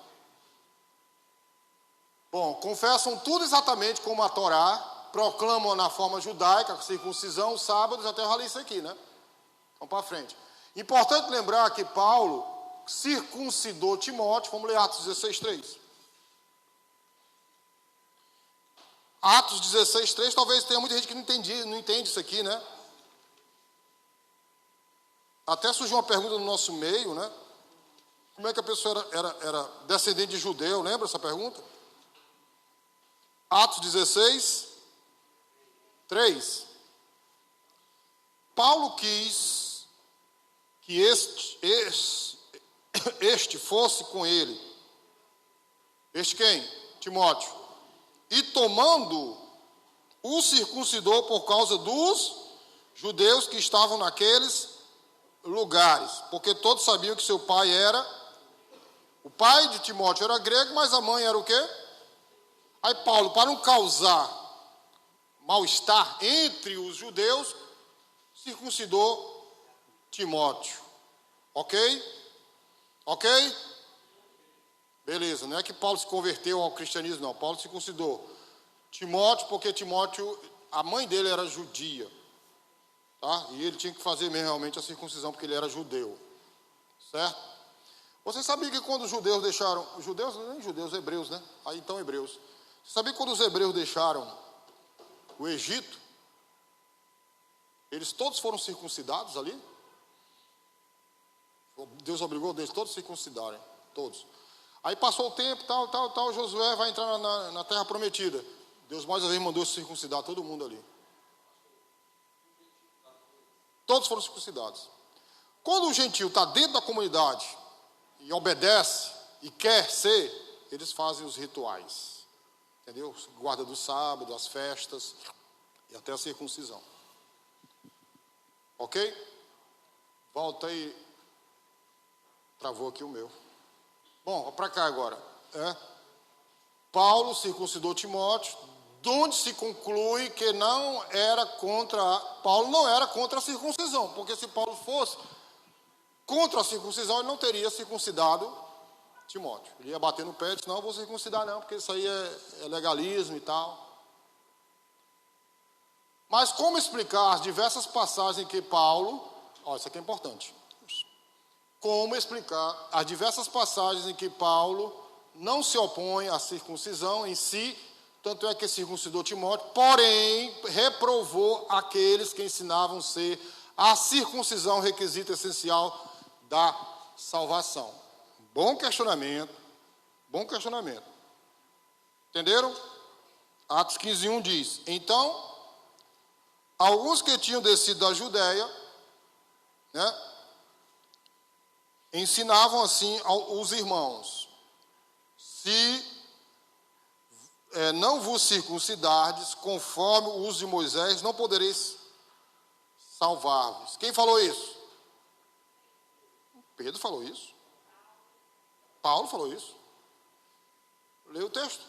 Bom, confessam tudo exatamente como a Torá, proclamam na forma judaica, a circuncisão, os sábados, até eu falei isso aqui, né? Vamos para frente. Importante lembrar que Paulo circuncidou Timóteo, vamos ler Atos 16:3. Atos 16:3, talvez tenha muita gente que não entende isso aqui, né? Até surgiu uma pergunta no nosso meio, né? Como é que a pessoa era descendente de judeu, lembra essa pergunta? Atos 16:3. Paulo quis que este fosse com ele. Este quem? Timóteo. E tomando, o circuncidou por causa dos judeus que estavam naqueles lugares. Porque todos sabiam que seu pai o pai de Timóteo era grego, mas a mãe era o quê? Aí Paulo, para não causar mal-estar entre os judeus, circuncidou Timóteo. Ok? Ok? Beleza, não é que Paulo se converteu ao cristianismo, não. Paulo se circuncidou Timóteo, porque Timóteo, a mãe dele era judia. Tá? E ele tinha que fazer mesmo, realmente a circuncisão, porque ele era judeu. Certo? Você sabia que quando os judeus deixaram... Os judeus, nem judeus, hebreus, né? Aí então hebreus. Você sabia que quando os hebreus deixaram o Egito, eles todos foram circuncidados ali? Deus obrigou eles todos a circuncidarem. Todos. Aí passou o tempo, tal, Josué vai entrar na terra prometida. Deus mais uma vez mandou circuncidar todo mundo ali. Todos foram circuncidados. Quando o gentio está dentro da comunidade e obedece e quer ser, eles fazem os rituais. Entendeu? Guarda do sábado, as festas e até a circuncisão. Ok? Volta aí. Travou aqui o meu. Bom, para cá agora. Paulo circuncidou Timóteo, de onde se conclui que Paulo não era contra a circuncisão, porque se Paulo fosse contra a circuncisão, ele não teria circuncidado Timóteo. Ele ia bater no pé e disse, não, eu vou circuncidar não, porque isso aí é legalismo e tal. Mas como explicar as diversas passagens em que Paulo... isso aqui é importante. Como explicar as diversas passagens em que Paulo não se opõe à circuncisão em si, tanto é que circuncidou Timóteo, porém reprovou aqueles que ensinavam ser a circuncisão requisito essencial da salvação. Bom questionamento. Entenderam? Atos 15:1 diz, então, alguns que tinham descido da Judéia, ensinavam assim aos irmãos, se não vos circuncidardes, conforme o uso de Moisés, não podereis salvar-vos. Quem falou isso? Pedro falou isso. Paulo falou isso. Leia o texto.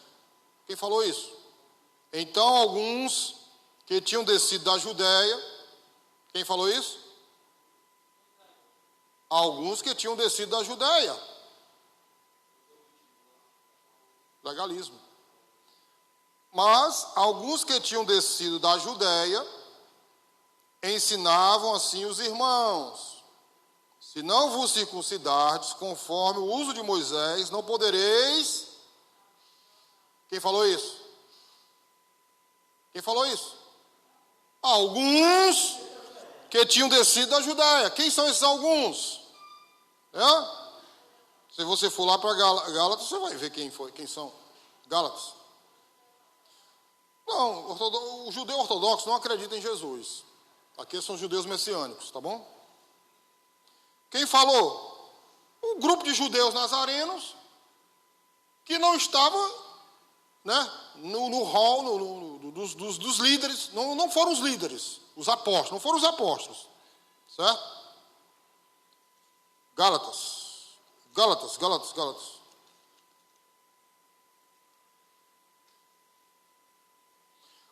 Quem falou isso? Então, alguns que tinham descido da Judéia, quem falou isso? Alguns que tinham descido da Judéia. Legalismo. Mas alguns que tinham descido da Judéia ensinavam assim os irmãos: se não vos circuncidardes conforme o uso de Moisés, não podereis. Quem falou isso? Quem falou isso? Alguns que tinham descido da Judéia. Quem são esses alguns? Se você for lá para Gálatas, você vai ver quem são. Gálatas. Não, o judeu ortodoxo não acredita em Jesus. Aqui são judeus messiânicos, tá bom? Quem falou? Um grupo de judeus nazarenos que não estava, no hall dos líderes, não foram os líderes, os apóstolos, não foram os apóstolos, certo? Gálatas.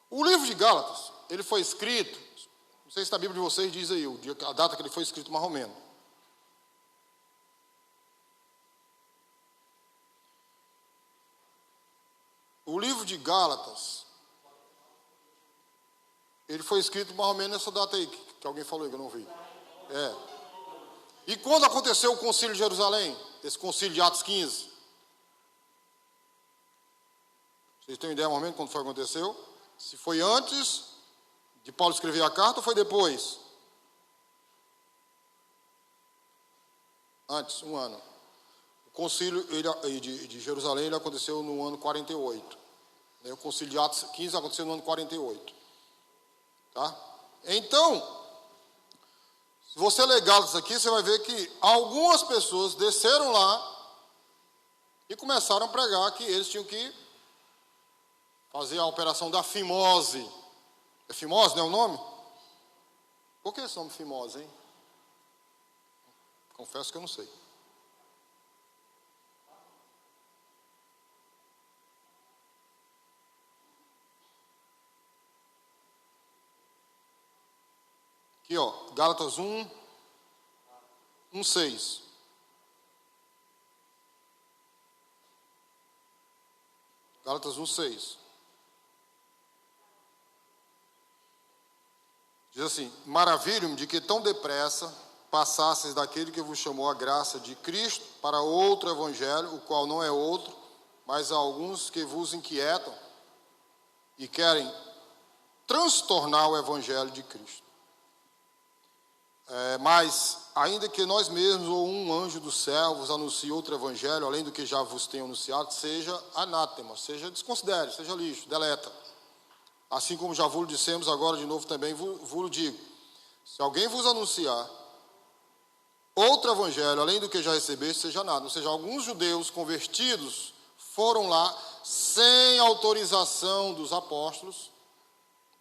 O livro de Gálatas, ele foi escrito, não sei se na Bíblia de vocês diz aí, a data que ele foi escrito mais ou menos. O livro de Gálatas, ele foi escrito mais ou menos nessa data aí, que alguém falou aí, que eu não vi. E quando aconteceu o concílio de Jerusalém? Esse concílio de Atos 15? Vocês têm ideia mais ou menos quando foi que aconteceu? Se foi antes de Paulo escrever a carta ou foi depois? Antes, um ano. O concílio de Jerusalém ele aconteceu no ano 48. O concílio de Atos 15 aconteceu no ano 48. Tá? Então, se você ler Gálatas aqui, você vai ver que algumas pessoas desceram lá e começaram a pregar que eles tinham que fazer a operação da fimose. É fimose, não é o nome? Por que esse nome fimose, hein? Confesso que eu não sei. Aqui, Gálatas 1:6. Gálatas 1:6. Diz assim: maravilho-me de que tão depressa passasseis daquele que vos chamou a graça de Cristo para outro evangelho, o qual não é outro, mas há alguns que vos inquietam e querem transtornar o evangelho de Cristo. Mas, ainda que nós mesmos ou um anjo do céu vos anuncie outro evangelho, além do que já vos tenho anunciado, seja anátema, seja desconsidere, seja lixo, deleta. Assim como já vos dissemos, agora de novo também vos digo. Se alguém vos anunciar outro evangelho, além do que já recebeste, seja nada. Ou seja, alguns judeus convertidos foram lá sem autorização dos apóstolos.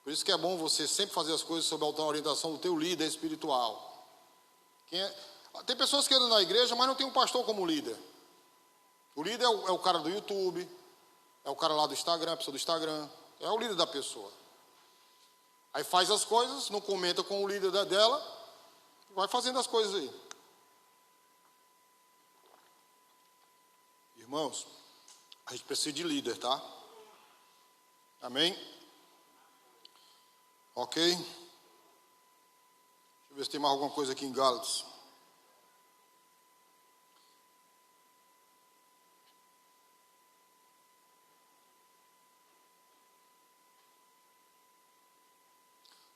Por isso que é bom você sempre fazer as coisas sob a orientação do teu líder espiritual. Tem pessoas que andam na igreja, mas não tem um pastor como líder. O líder é o cara do YouTube, é o cara lá do Instagram, a pessoa do Instagram. É o líder da pessoa. Aí faz as coisas, não comenta com o líder dela, vai fazendo as coisas aí. Irmãos, a gente precisa de líder, tá? Amém? Ok? Deixa eu ver se tem mais alguma coisa aqui em Gálatas.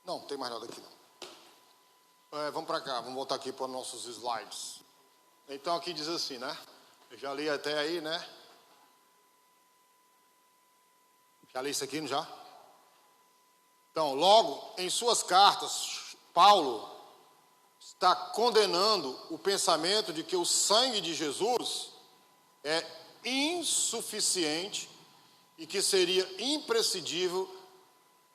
Não, não tem mais nada aqui não. Vamos para cá, vamos voltar aqui para os nossos slides. Então aqui diz assim, né? Eu já li até aí, né? Já li isso aqui, não já? Então, logo, em suas cartas, Paulo está condenando o pensamento de que o sangue de Jesus é insuficiente e que seria imprescindível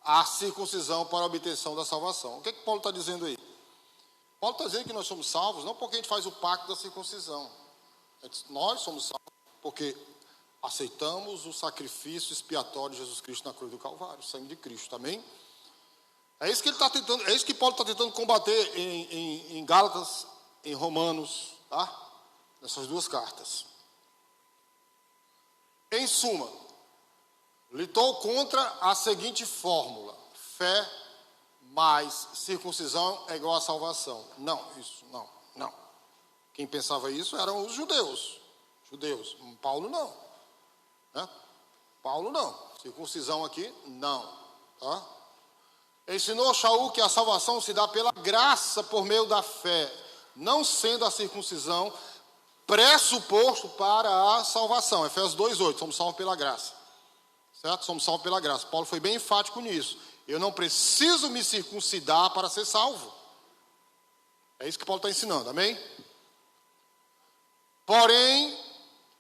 a circuncisão para a obtenção da salvação. O que Paulo está dizendo aí? Paulo está dizendo que nós somos salvos não porque a gente faz o pacto da circuncisão. Nós somos salvos porque aceitamos o sacrifício expiatório de Jesus Cristo na cruz do Calvário, o sangue de Cristo, amém? É isso que ele está tentando, é isso que Paulo está tentando combater em Gálatas, em Romanos, tá? Nessas duas cartas. Em suma, lutou contra a seguinte fórmula: fé mais circuncisão é igual a salvação. Não, isso, não. Quem pensava isso eram os judeus. Paulo não. Né? Paulo não. Circuncisão aqui, não. Tá? Ensinou Shaul que a salvação se dá pela graça por meio da fé, não sendo a circuncisão pressuposto para a salvação. Efésios 2:8, somos salvos pela graça. Certo? Somos salvos pela graça. Paulo foi bem enfático nisso. Eu não preciso me circuncidar para ser salvo. É isso que Paulo está ensinando, amém? Porém,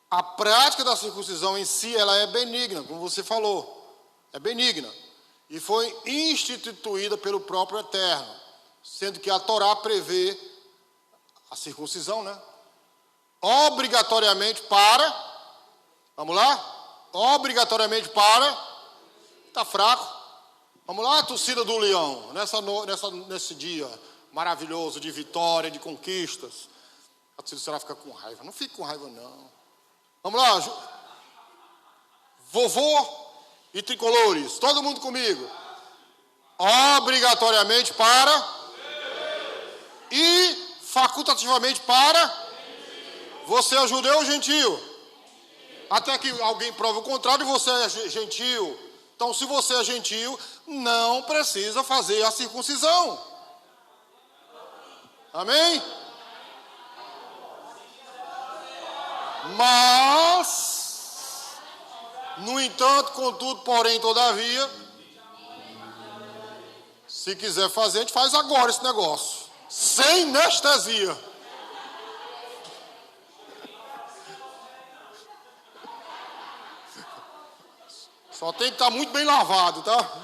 a prática da circuncisão em si, ela é benigna, como você falou. É benigna. E foi instituída pelo próprio Eterno. Sendo que a Torá prevê a circuncisão, né? Obrigatoriamente para... Vamos lá? Obrigatoriamente para... Está fraco. Vamos lá, torcida do Leão. Nesse dia maravilhoso de vitória, de conquistas. A torcida será ficar com raiva. Não fique com raiva, não. Vamos lá. Vovô e tricolores. Todo mundo comigo. Obrigatoriamente para... E facultativamente para... Você é judeu ou gentio? Até que alguém prove o contrário e você é gentio. Então, se você é gentio, não precisa fazer a circuncisão. Amém? Mas, no entanto, contudo, porém, todavia, se quiser fazer, a gente faz agora esse negócio. Sem anestesia. Só tem que estar muito bem lavado, tá?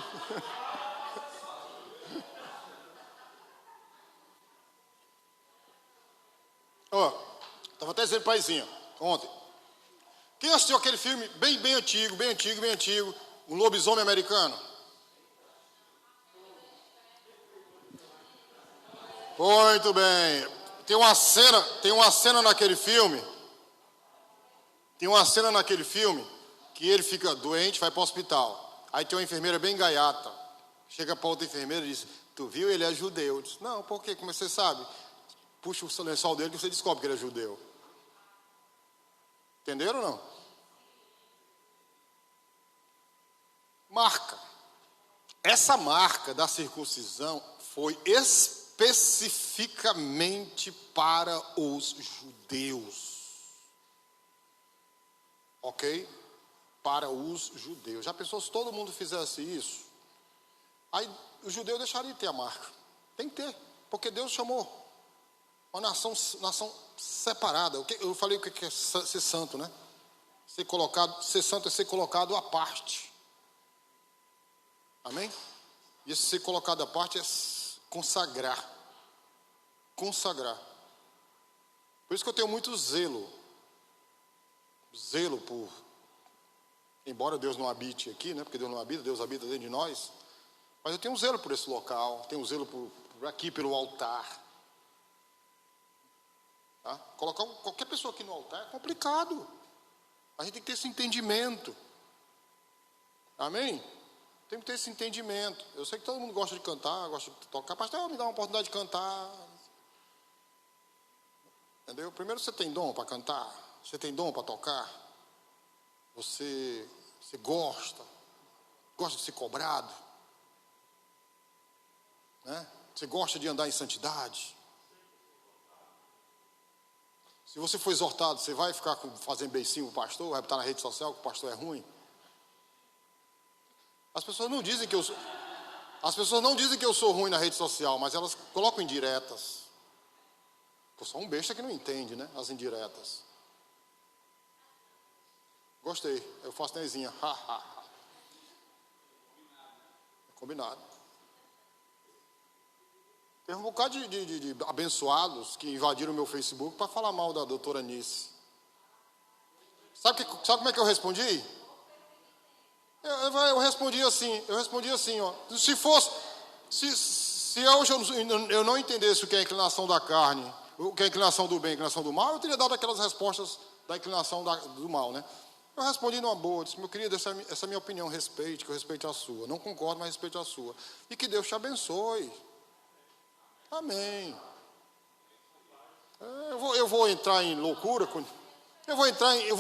Ó, estava até dizendo para a Izinha, ontem. Quem assistiu aquele filme bem antigo, um lobisomem americano? Muito bem. Tem uma cena naquele filme. Que ele fica doente, vai para o hospital. Aí tem uma enfermeira bem gaiata. Chega para outra enfermeira e diz: tu viu, ele é judeu. Eu disse: não, por quê? Como você sabe? Puxa o lençol dele que você descobre que ele é judeu. Entenderam ou não? Marca. Essa marca da circuncisão foi especificamente para os judeus. Ok? Para os judeus. Já pensou se todo mundo fizesse isso? Aí o judeu deixaria de ter a marca. Tem que ter. Porque Deus chamou uma nação separada. Eu falei o que é ser santo, né? Ser santo é ser colocado à parte. Amém? E esse ser colocado à parte é consagrar. Consagrar. Por isso que eu tenho muito zelo. Zelo por... Embora Deus não habite aqui, né? Porque Deus não habita, Deus habita dentro de nós. Mas eu tenho um zelo por esse local. Tenho um zelo por aqui, pelo altar. Tá? Colocar qualquer pessoa aqui no altar é complicado. A gente tem que ter esse entendimento. Amém? Tem que ter esse entendimento. Eu sei que todo mundo gosta de cantar, gosta de tocar. Pastor, me dá uma oportunidade de cantar. Entendeu? Primeiro, você tem dom para cantar. Você tem dom para tocar. Você gosta de ser cobrado. Né? Você gosta de andar em santidade. Se você for exortado, você vai ficar fazendo beicinho o pastor, vai estar na rede social que o pastor é ruim? As pessoas não dizem que eu sou ruim na rede social, mas elas colocam indiretas. Eu sou um besta que não entende, né? As indiretas. Gostei, eu faço nezinha. Combinado. Tem um bocado de abençoados que invadiram o meu Facebook para falar mal da doutora Nice. Sabe como é que eu respondi? Eu respondi assim, ó. Se hoje eu não entendesse o que é a inclinação da carne, o que é a inclinação do bem, a inclinação do mal, eu teria dado aquelas respostas da inclinação do mal, né? Eu respondi numa boa, disse, meu querido, essa é a minha opinião, respeite, que eu respeite a sua. Não concordo, mas respeite a sua. E que Deus te abençoe. Amém. Eu vou entrar em loucura, eu vou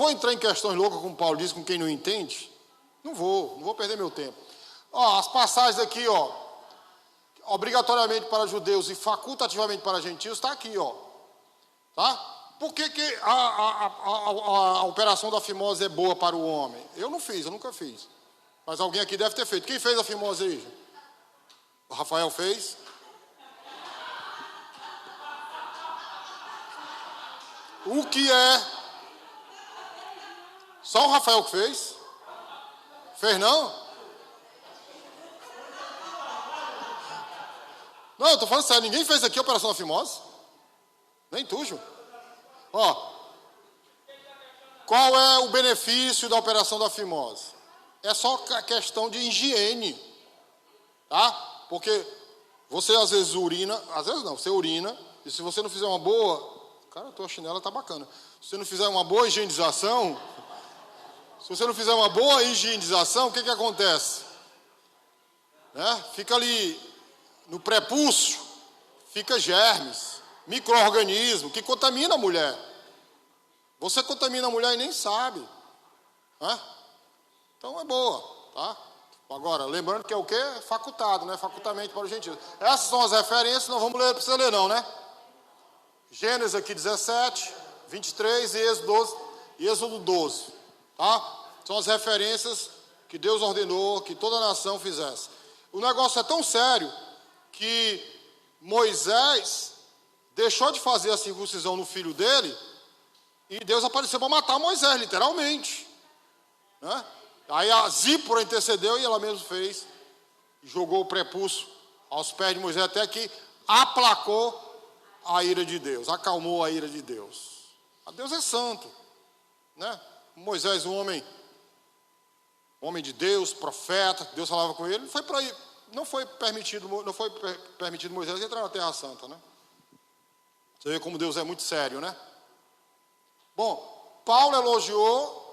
entrar em questões loucas, como Paulo diz, com quem não entende. Não vou perder meu tempo. Ó, as passagens aqui, ó, obrigatoriamente para judeus e facultativamente para gentios, está aqui, ó. Tá? Por que a operação da fimose é boa para o homem? Eu nunca fiz. Mas alguém aqui deve ter feito. Quem fez a fimose aí? O Rafael fez? O que é? Só o Rafael que fez? Fez não? Não, eu estou falando sério. Ninguém fez aqui a operação da fimose? Nem tu, Ju. Ó. Qual é o benefício da operação da fimose? É só questão de higiene. Tá? Porque você às vezes urina, às vezes não, você urina, e se você não fizer uma boa... Cara, a tua chinela tá bacana. Se você não fizer uma boa higienização, o que acontece? Né? Fica ali no prepúcio, fica germes, micro-organismo que contamina a mulher. Você contamina a mulher e nem sabe. Né? Então é boa, tá? Agora, lembrando que é o quê? Facultado, né? Facultamente para o gentio. Essas são as referências, não vamos ler, precisa ler não, né? Gênesis aqui 17, 23 e Êxodo 12. Tá? São as referências que Deus ordenou que toda a nação fizesse. O negócio é tão sério que Moisés deixou de fazer a circuncisão no filho dele e Deus apareceu para matar Moisés, literalmente. Né? Aí a Zípora intercedeu e ela mesma fez. Jogou o prepúcio aos pés de Moisés até que aplacou a ira de Deus, acalmou a ira de Deus. A Deus é santo, né? Moisés, um homem de Deus, profeta, Deus falava com ele, não foi permitido Moisés entrar na Terra Santa, né? Você vê como Deus é muito sério, né? Bom, Paulo elogiou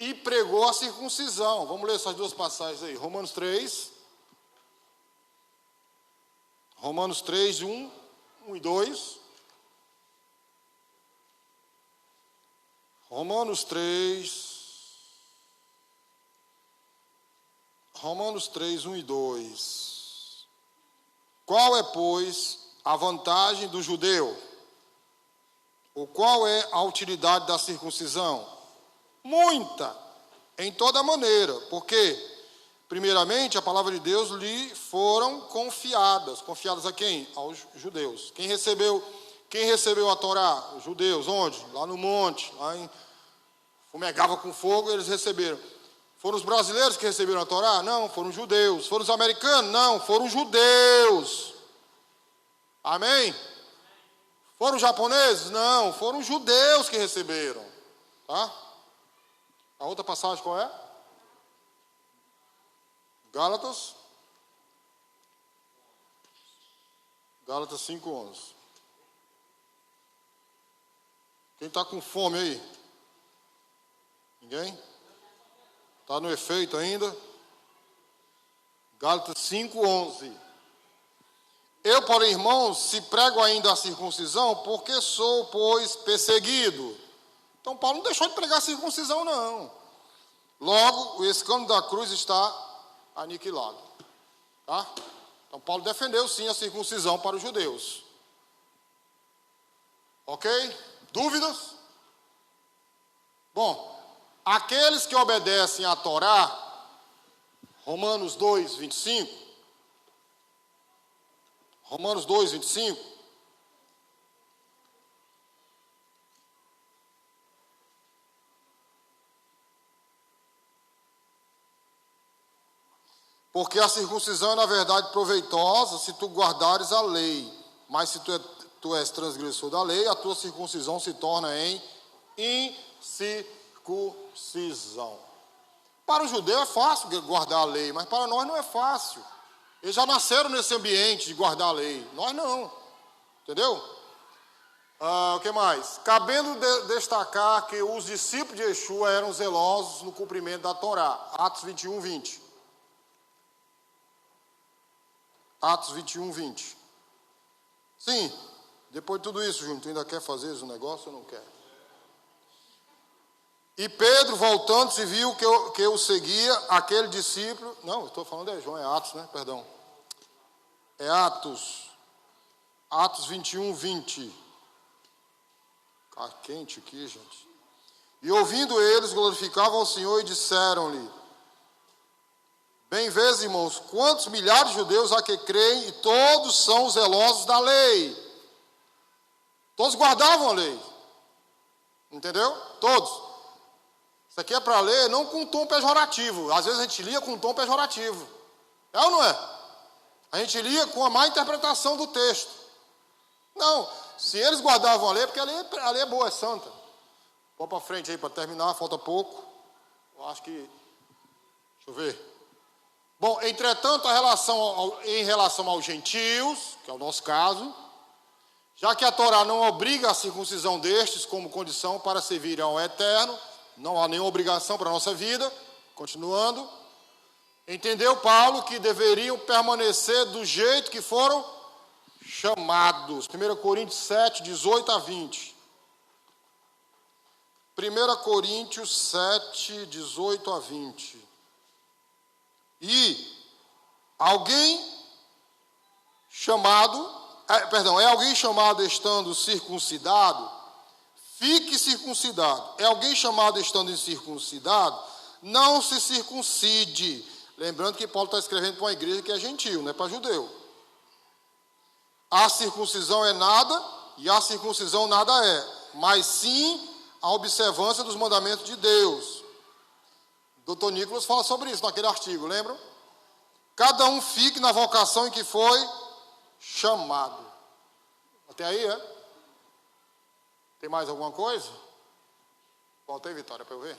e pregou a circuncisão. Vamos ler essas duas passagens aí. Romanos 3, 1 e 2. Romanos 3, 1 e 2. Qual é, pois, a vantagem do judeu? Ou qual é a utilidade da circuncisão? Muita, em toda maneira, porque primeiramente, a palavra de Deus lhe foram confiadas. Confiadas a quem? Aos judeus. Quem recebeu a Torá? Os judeus. Onde? Lá no monte, lá em fumegava com fogo, eles receberam. Foram os brasileiros que receberam a Torá? Não, foram os judeus. Foram os americanos? Não, foram os judeus. Amém? Foram os japoneses? Não, foram os judeus que receberam. Tá? A outra passagem qual é? Gálatas 5:11. Quem está com fome aí? Ninguém? Está no efeito ainda? Gálatas 5:11. Eu, porém, irmãos, se prego ainda a circuncisão, porque sou, pois, perseguido. Então, Paulo não deixou de pregar a circuncisão, não. Logo, o escândalo da cruz está aniquilado. Tá? Então, Paulo defendeu, sim, a circuncisão para os judeus. Ok? Dúvidas? Bom, aqueles que obedecem à Torá, Romanos 2:25, Romanos 2:25, porque a circuncisão é, na verdade, proveitosa se tu guardares a lei, mas se tu és transgressor da lei, a tua circuncisão se torna em incircuncisão. Para o judeu é fácil guardar a lei, mas para nós não é fácil. Eles já nasceram nesse ambiente de guardar a lei. Nós não. Entendeu? O que mais? Cabendo destacar que os discípulos de Yeshua eram zelosos no cumprimento da Torá. Atos 21:20. Atos 21:20. Sim, depois de tudo isso, Júnior, tu ainda quer fazer esse negócio ou não quer? E Pedro, voltando-se, viu que eu seguia, aquele discípulo... Não, estou falando de João, é Atos, né? Perdão. É Atos 21:20. Tá quente aqui, gente. E ouvindo eles, glorificavam ao Senhor e disseram-lhe: bem vês, irmãos, quantos milhares de judeus há que creem e todos são zelosos da lei. Todos guardavam a lei. Entendeu? Todos. Isso aqui é para ler não com um tom pejorativo. Às vezes a gente lia com um tom pejorativo. É ou não é? A gente lia com a má interpretação do texto. Não, se eles guardavam a lei, porque a lei é boa, é santa. Vamos para frente aí para terminar, falta pouco. Eu acho que... Deixa eu ver. Bom, entretanto, em relação aos gentios, que é o nosso caso, já que a Torá não obriga a circuncisão destes como condição para servir ao Eterno, não há nenhuma obrigação para a nossa vida, continuando, entendeu Paulo que deveriam permanecer do jeito que foram chamados. 1 Coríntios 7, 18 a 20. 1 Coríntios 7, 18 a 20. E alguém chamado, é alguém chamado estando circuncidado, fique circuncidado. É alguém chamado estando incircuncidado, não se circuncide. Lembrando que Paulo está escrevendo para uma igreja que é gentil, não é para judeu. A circuncisão é nada e a circuncisão nada é, mas sim a observância dos mandamentos de Deus. Dr. Nicolas fala sobre isso naquele artigo, lembram? Cada um fique na vocação em que foi chamado. Até aí, é? Tem mais alguma coisa? Volta aí, Vitória, para eu ver.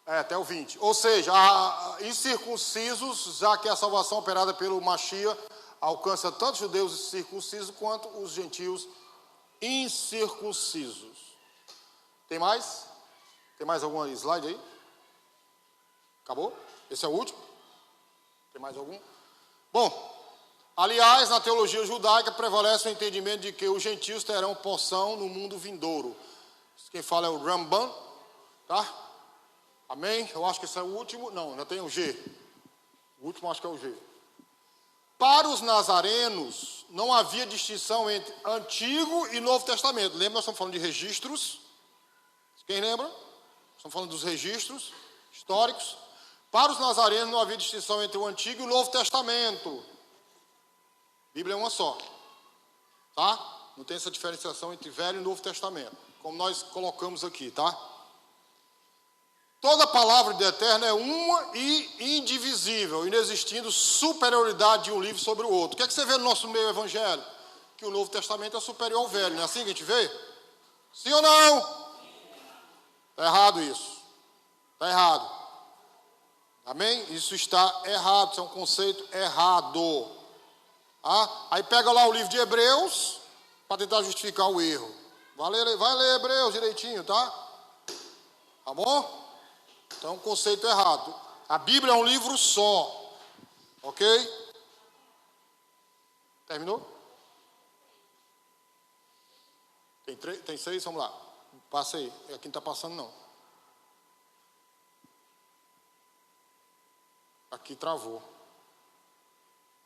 Até o 20. Ou seja, incircuncisos, já que a salvação operada pelo Mashiach alcança tanto os judeus circuncisos quanto os gentios incircuncisos. Tem mais? Tem mais alguma slide aí? Acabou? Esse é o último? Tem mais algum? Bom, aliás, na teologia judaica prevalece o entendimento de que os gentios terão porção no mundo vindouro. Quem fala é o Ramban, tá? Amém? Eu acho que esse é o último. Não, ainda tem o G. O último acho que é o G. Para os nazarenos, não havia distinção entre Antigo e Novo Testamento. Lembra, nós estamos falando de registros. Quem lembra? Estamos falando dos registros históricos. Para os nazarenos não havia distinção entre o Antigo e o Novo Testamento. A Bíblia é uma só. Tá? Não tem essa diferenciação entre Velho e Novo Testamento, como nós colocamos aqui, tá? Toda palavra de Eterno é uma e indivisível, inexistindo superioridade de um livro sobre o outro. O que é que você vê no nosso meio evangélico? Que o Novo Testamento é superior ao Velho, não é assim que a gente vê? Sim ou não? Está errado isso. Está errado. Amém? Isso está errado, isso é um conceito errado. Aí pega lá o livro de Hebreus para tentar justificar o erro. Vai ler Hebreus direitinho, tá? Tá bom? Então é um conceito errado. A Bíblia é um livro só. Ok? Terminou? Tem 6? Vamos lá. Passa aí. Aqui não está passando não. Aqui travou.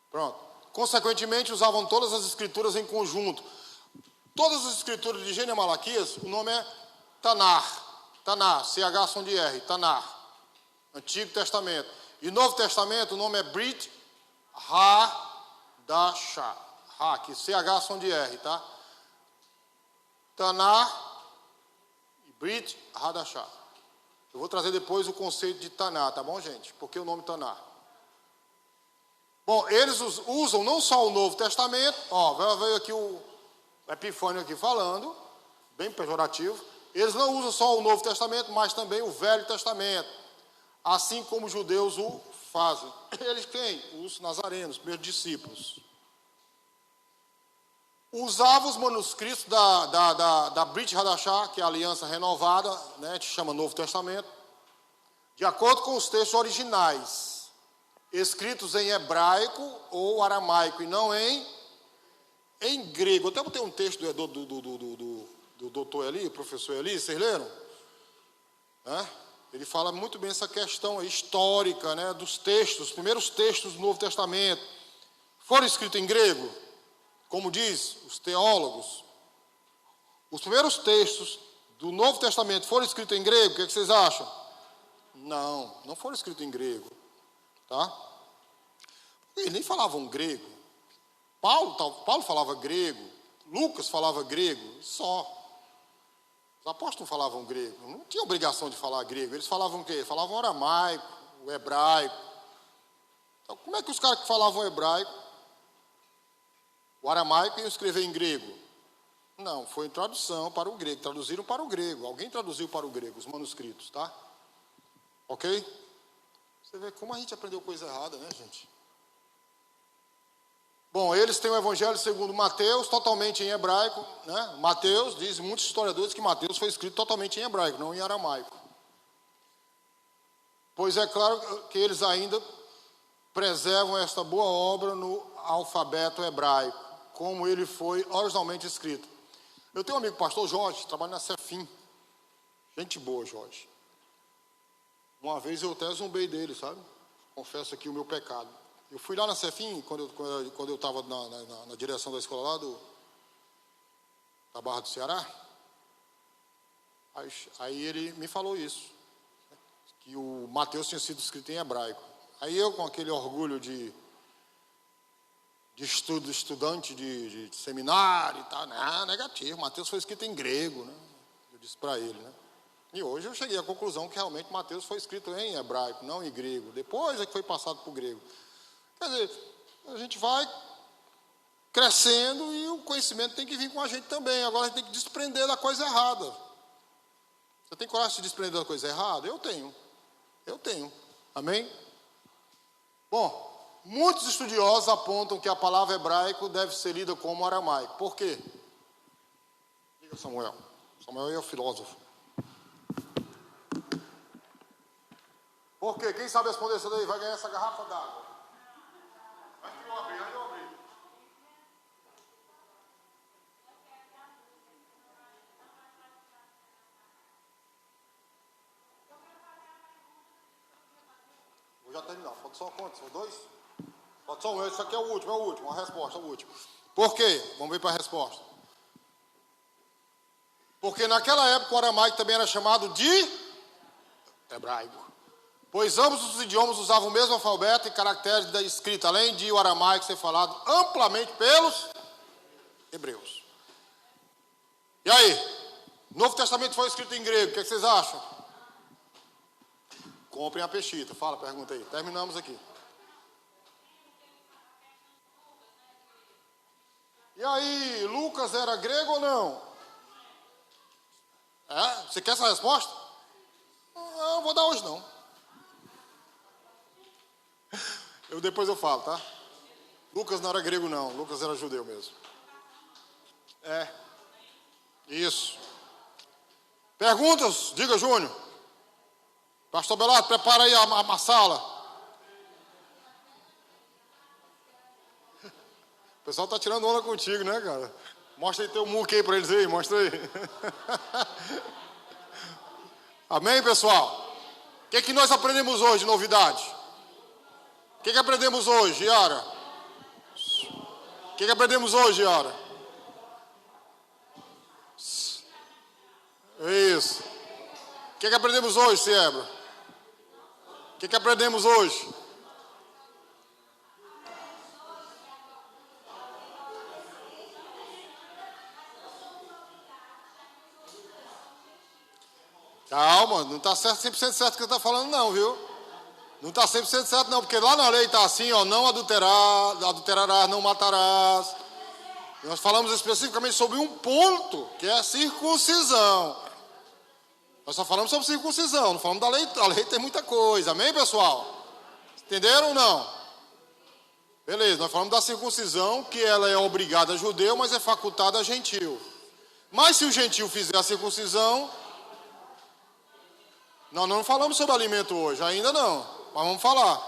Pronto. Consequentemente, usavam todas as escrituras em conjunto. Todas as escrituras de Gênesis e Malaquias, o nome é Tanar. Tanar, CH som de R, Tanar. Antigo Testamento. E Novo Testamento, o nome é Brit Hadashah. Que CH som de R, tá? Tanar e Brit Hadashah. Eu vou trazer depois o conceito de Tanar, tá bom, gente? Por que o nome Tanar? Bom, eles usam não só o Novo Testamento, veio aqui o Epifânio aqui falando, bem pejorativo. Eles não usam só o Novo Testamento, mas também o Velho Testamento, assim como os judeus o fazem. Eles quem? Os nazarenos, meus discípulos. Usavam os manuscritos da Brit Hadashah, que é a aliança renovada, né, a gente chama Novo Testamento, de acordo com os textos originais, escritos em hebraico ou aramaico, e não em grego. Até botei um texto do doutor Eli, professor Eli, vocês leram? Ele fala muito bem essa questão histórica, né, dos textos, os primeiros textos do Novo Testamento foram escritos em grego, como diz os teólogos. Os primeiros textos do Novo Testamento foram escritos em grego, o que vocês acham? Não foram escritos em grego, tá? Eles nem falavam grego. Paulo falava grego, Lucas falava grego, só. Os apóstolos não falavam grego, não tinha obrigação de falar grego. Eles falavam o quê? Falavam aramaico, o hebraico. Então, como é que os caras que falavam hebraico, o aramaico, iam escrever em grego? Não, foi em tradução para o grego, traduziram para o grego. Alguém traduziu para o grego, os manuscritos, tá? Ok? Você vê como a gente aprendeu coisa errada, né, gente? Bom, eles têm o Evangelho segundo Mateus, totalmente em hebraico, né? Mateus, diz muitos historiadores que Mateus foi escrito totalmente em hebraico, não em aramaico. Pois é claro que eles ainda preservam esta boa obra no alfabeto hebraico, como ele foi originalmente escrito. Eu tenho um amigo, pastor Jorge, que trabalha na Cefim. Gente boa, Jorge. Uma vez eu até zombei dele, sabe? Confesso aqui o meu pecado. Eu fui lá na Cefim, quando eu estava na direção da escola lá da Barra do Ceará. Aí ele me falou isso, que o Mateus tinha sido escrito em hebraico. Aí eu, com aquele orgulho de estudante de seminário e tal, não, negativo, Mateus foi escrito em grego, né? Eu disse para ele, né? E hoje eu cheguei à conclusão que realmente Mateus foi escrito em hebraico, não em grego. Depois é que foi passado para o grego. Quer dizer, a gente vai crescendo e o conhecimento tem que vir com a gente também. Agora a gente tem que desprender da coisa errada. Você tem coragem de se desprender da coisa errada? Eu tenho. Amém? Bom, muitos estudiosos apontam que a palavra hebraico deve ser lida como aramaico. Por quê? Diga, Samuel. Samuel é o filósofo. Por quê? Quem sabe responder isso daí vai ganhar essa garrafa d'água. Antes de eu abrir. Vou já terminar. Falta só quantos? São 2? Falta só um. Esse aqui é o último. A resposta é o último. Por quê? Vamos ver para a resposta. Porque naquela época o aramaico também era chamado de hebraico. Pois ambos os idiomas usavam o mesmo alfabeto e caracteres da escrita, além de o aramaico ser falado amplamente pelos hebreus. E aí? O Novo Testamento foi escrito em grego, o que vocês acham? Comprem a peixita. Fala, pergunta aí. Terminamos aqui. E aí, Lucas era grego ou não? Você quer essa resposta? Não vou dar hoje não. Depois eu falo, tá? Lucas não era grego não, Lucas era judeu mesmo. Isso. Perguntas? Diga, Júnior. Pastor Belato, prepara aí a sala. O pessoal está tirando onda contigo, né, cara? Mostra aí teu muque aí para eles aí, mostra aí. Amém, pessoal? O que nós aprendemos hoje de novidade? O que aprendemos hoje, Yara? O que aprendemos hoje, Yara? Isso. O que aprendemos hoje, Siebra? O que aprendemos hoje? Calma, não está 100% certo o que você está falando não, viu? Não está 100% certo não, porque lá na lei está assim, ó, não adulterarás, não matarás. Nós falamos especificamente sobre um ponto, que é a circuncisão. Nós só falamos sobre circuncisão, não falamos da lei. A lei tem muita coisa, amém, pessoal? Entenderam ou não? Beleza, nós falamos da circuncisão, que ela é obrigada a judeu, mas é facultada a gentil. Mas se o gentil fizer a circuncisão... Não falamos sobre alimento hoje, ainda não, mas vamos falar.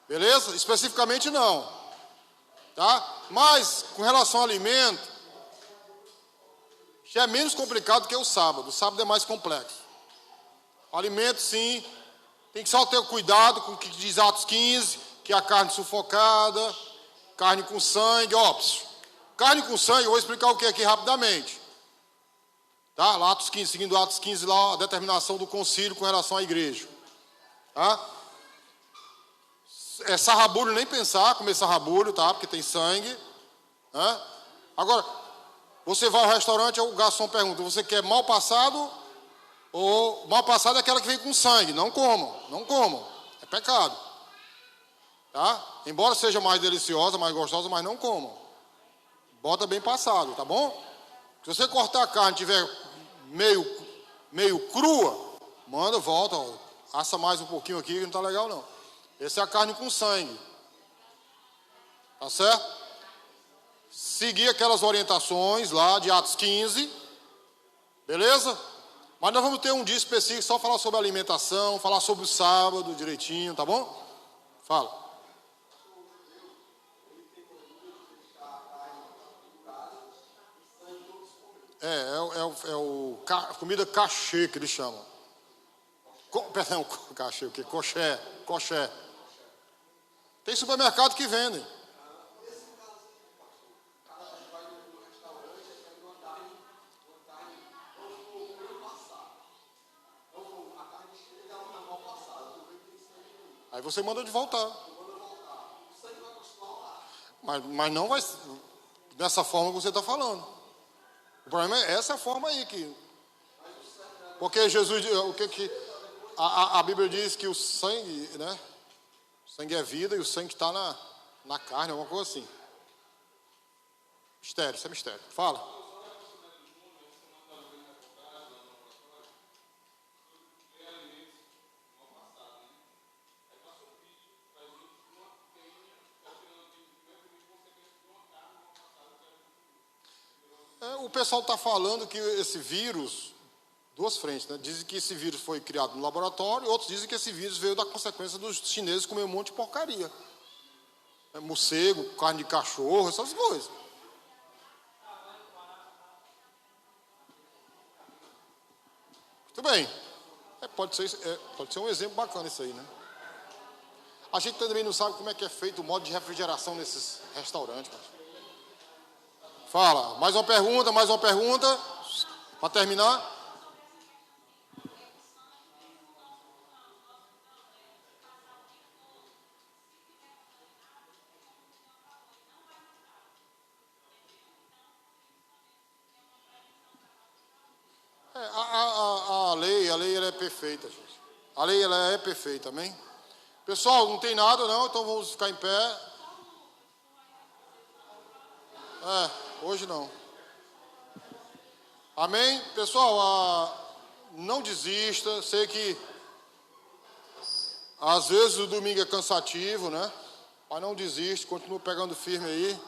Beleza? Especificamente não. Tá? Mas, com relação ao alimento, já é menos complicado que o sábado. O sábado é mais complexo. O alimento, sim, tem que só ter cuidado com o que diz Atos 15, que é a carne sufocada, carne com sangue. Carne com sangue, eu vou explicar o que aqui rapidamente. Tá? Lá, Atos 15, seguindo Atos 15, lá a determinação do concílio com relação à igreja. Tá? Sarrabulho, nem pensar, comer sarrabulho, tá? Porque tem sangue. Tá? Agora, você vai ao restaurante, o garçom pergunta, você quer mal passado? Ou mal passado é aquela que vem com sangue? Não comam. É pecado. Tá? Embora seja mais deliciosa, mais gostosa, mas não comam. Bota bem passado, tá bom? Se você cortar a carne e tiver meio crua, manda, volta, assa mais um pouquinho aqui, que não está legal não. Essa é a carne com sangue. Tá certo? Seguir aquelas orientações lá de Atos 15. Beleza? Mas nós vamos ter um dia específico, só falar sobre alimentação, falar sobre o sábado direitinho, tá bom? Fala. Comida cachê que eles chamam. Perdão, cachê, o que? Coxé. Tem supermercado que vendem. Aí você manda de voltar. Mas não vai dessa forma que você está falando. O problema é essa forma aí que... Porque Jesus, a Bíblia diz que o sangue, né? O sangue é vida e o sangue está na carne, alguma coisa assim. Mistério, isso é mistério. Fala. O pessoal está falando que esse vírus, duas frentes, né? Dizem que esse vírus foi criado no laboratório, outros dizem que esse vírus veio da consequência dos chineses comer um monte de porcaria. Morcego, carne de cachorro, essas coisas. Muito bem. Pode ser um exemplo bacana isso aí, né? A gente também não sabe como é que é feito o modo de refrigeração nesses restaurantes. Fala, mais uma pergunta. Para terminar. A lei ela é perfeita, gente. A lei ela é perfeita, amém? Pessoal, não tem nada não, então vamos ficar em pé. Hoje não. Amém? Pessoal, não desista. Sei que às vezes o domingo é cansativo, né? Mas não desiste, continua pegando firme aí.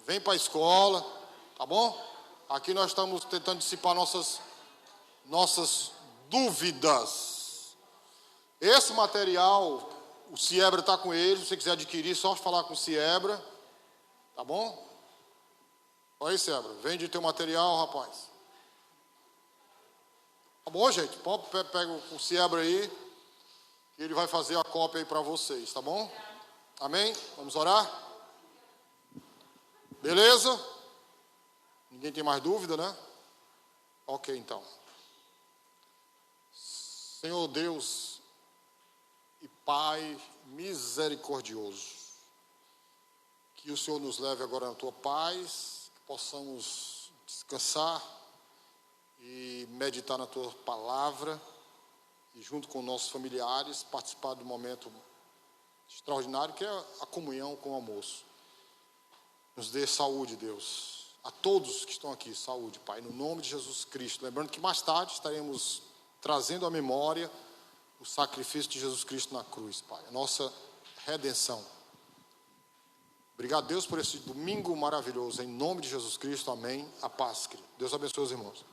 Vem para a escola, tá bom? Aqui nós estamos tentando dissipar nossas dúvidas. Esse material, o Ciebra está com ele. Se você quiser adquirir, só falar com o Ciebra. Tá bom? Olha aí, Ciebra. Vende teu material, rapaz. Tá bom, gente? Pega o Ciebra aí, que ele vai fazer a cópia aí para vocês, tá bom? Amém? Vamos orar? Beleza? Ninguém tem mais dúvida, né? Ok, então. Senhor Deus e Pai misericordioso, que o Senhor nos leve agora na Tua paz, que possamos descansar e meditar na Tua palavra e junto com nossos familiares participar do momento extraordinário que é a comunhão com o almoço. Nos dê saúde, Deus, a todos que estão aqui, saúde, Pai, no nome de Jesus Cristo. Lembrando que mais tarde estaremos trazendo à memória o sacrifício de Jesus Cristo na cruz, Pai, a nossa redenção. Obrigado, Deus, por esse domingo maravilhoso. Em nome de Jesus Cristo, amém. A paz, querido. Deus abençoe os irmãos.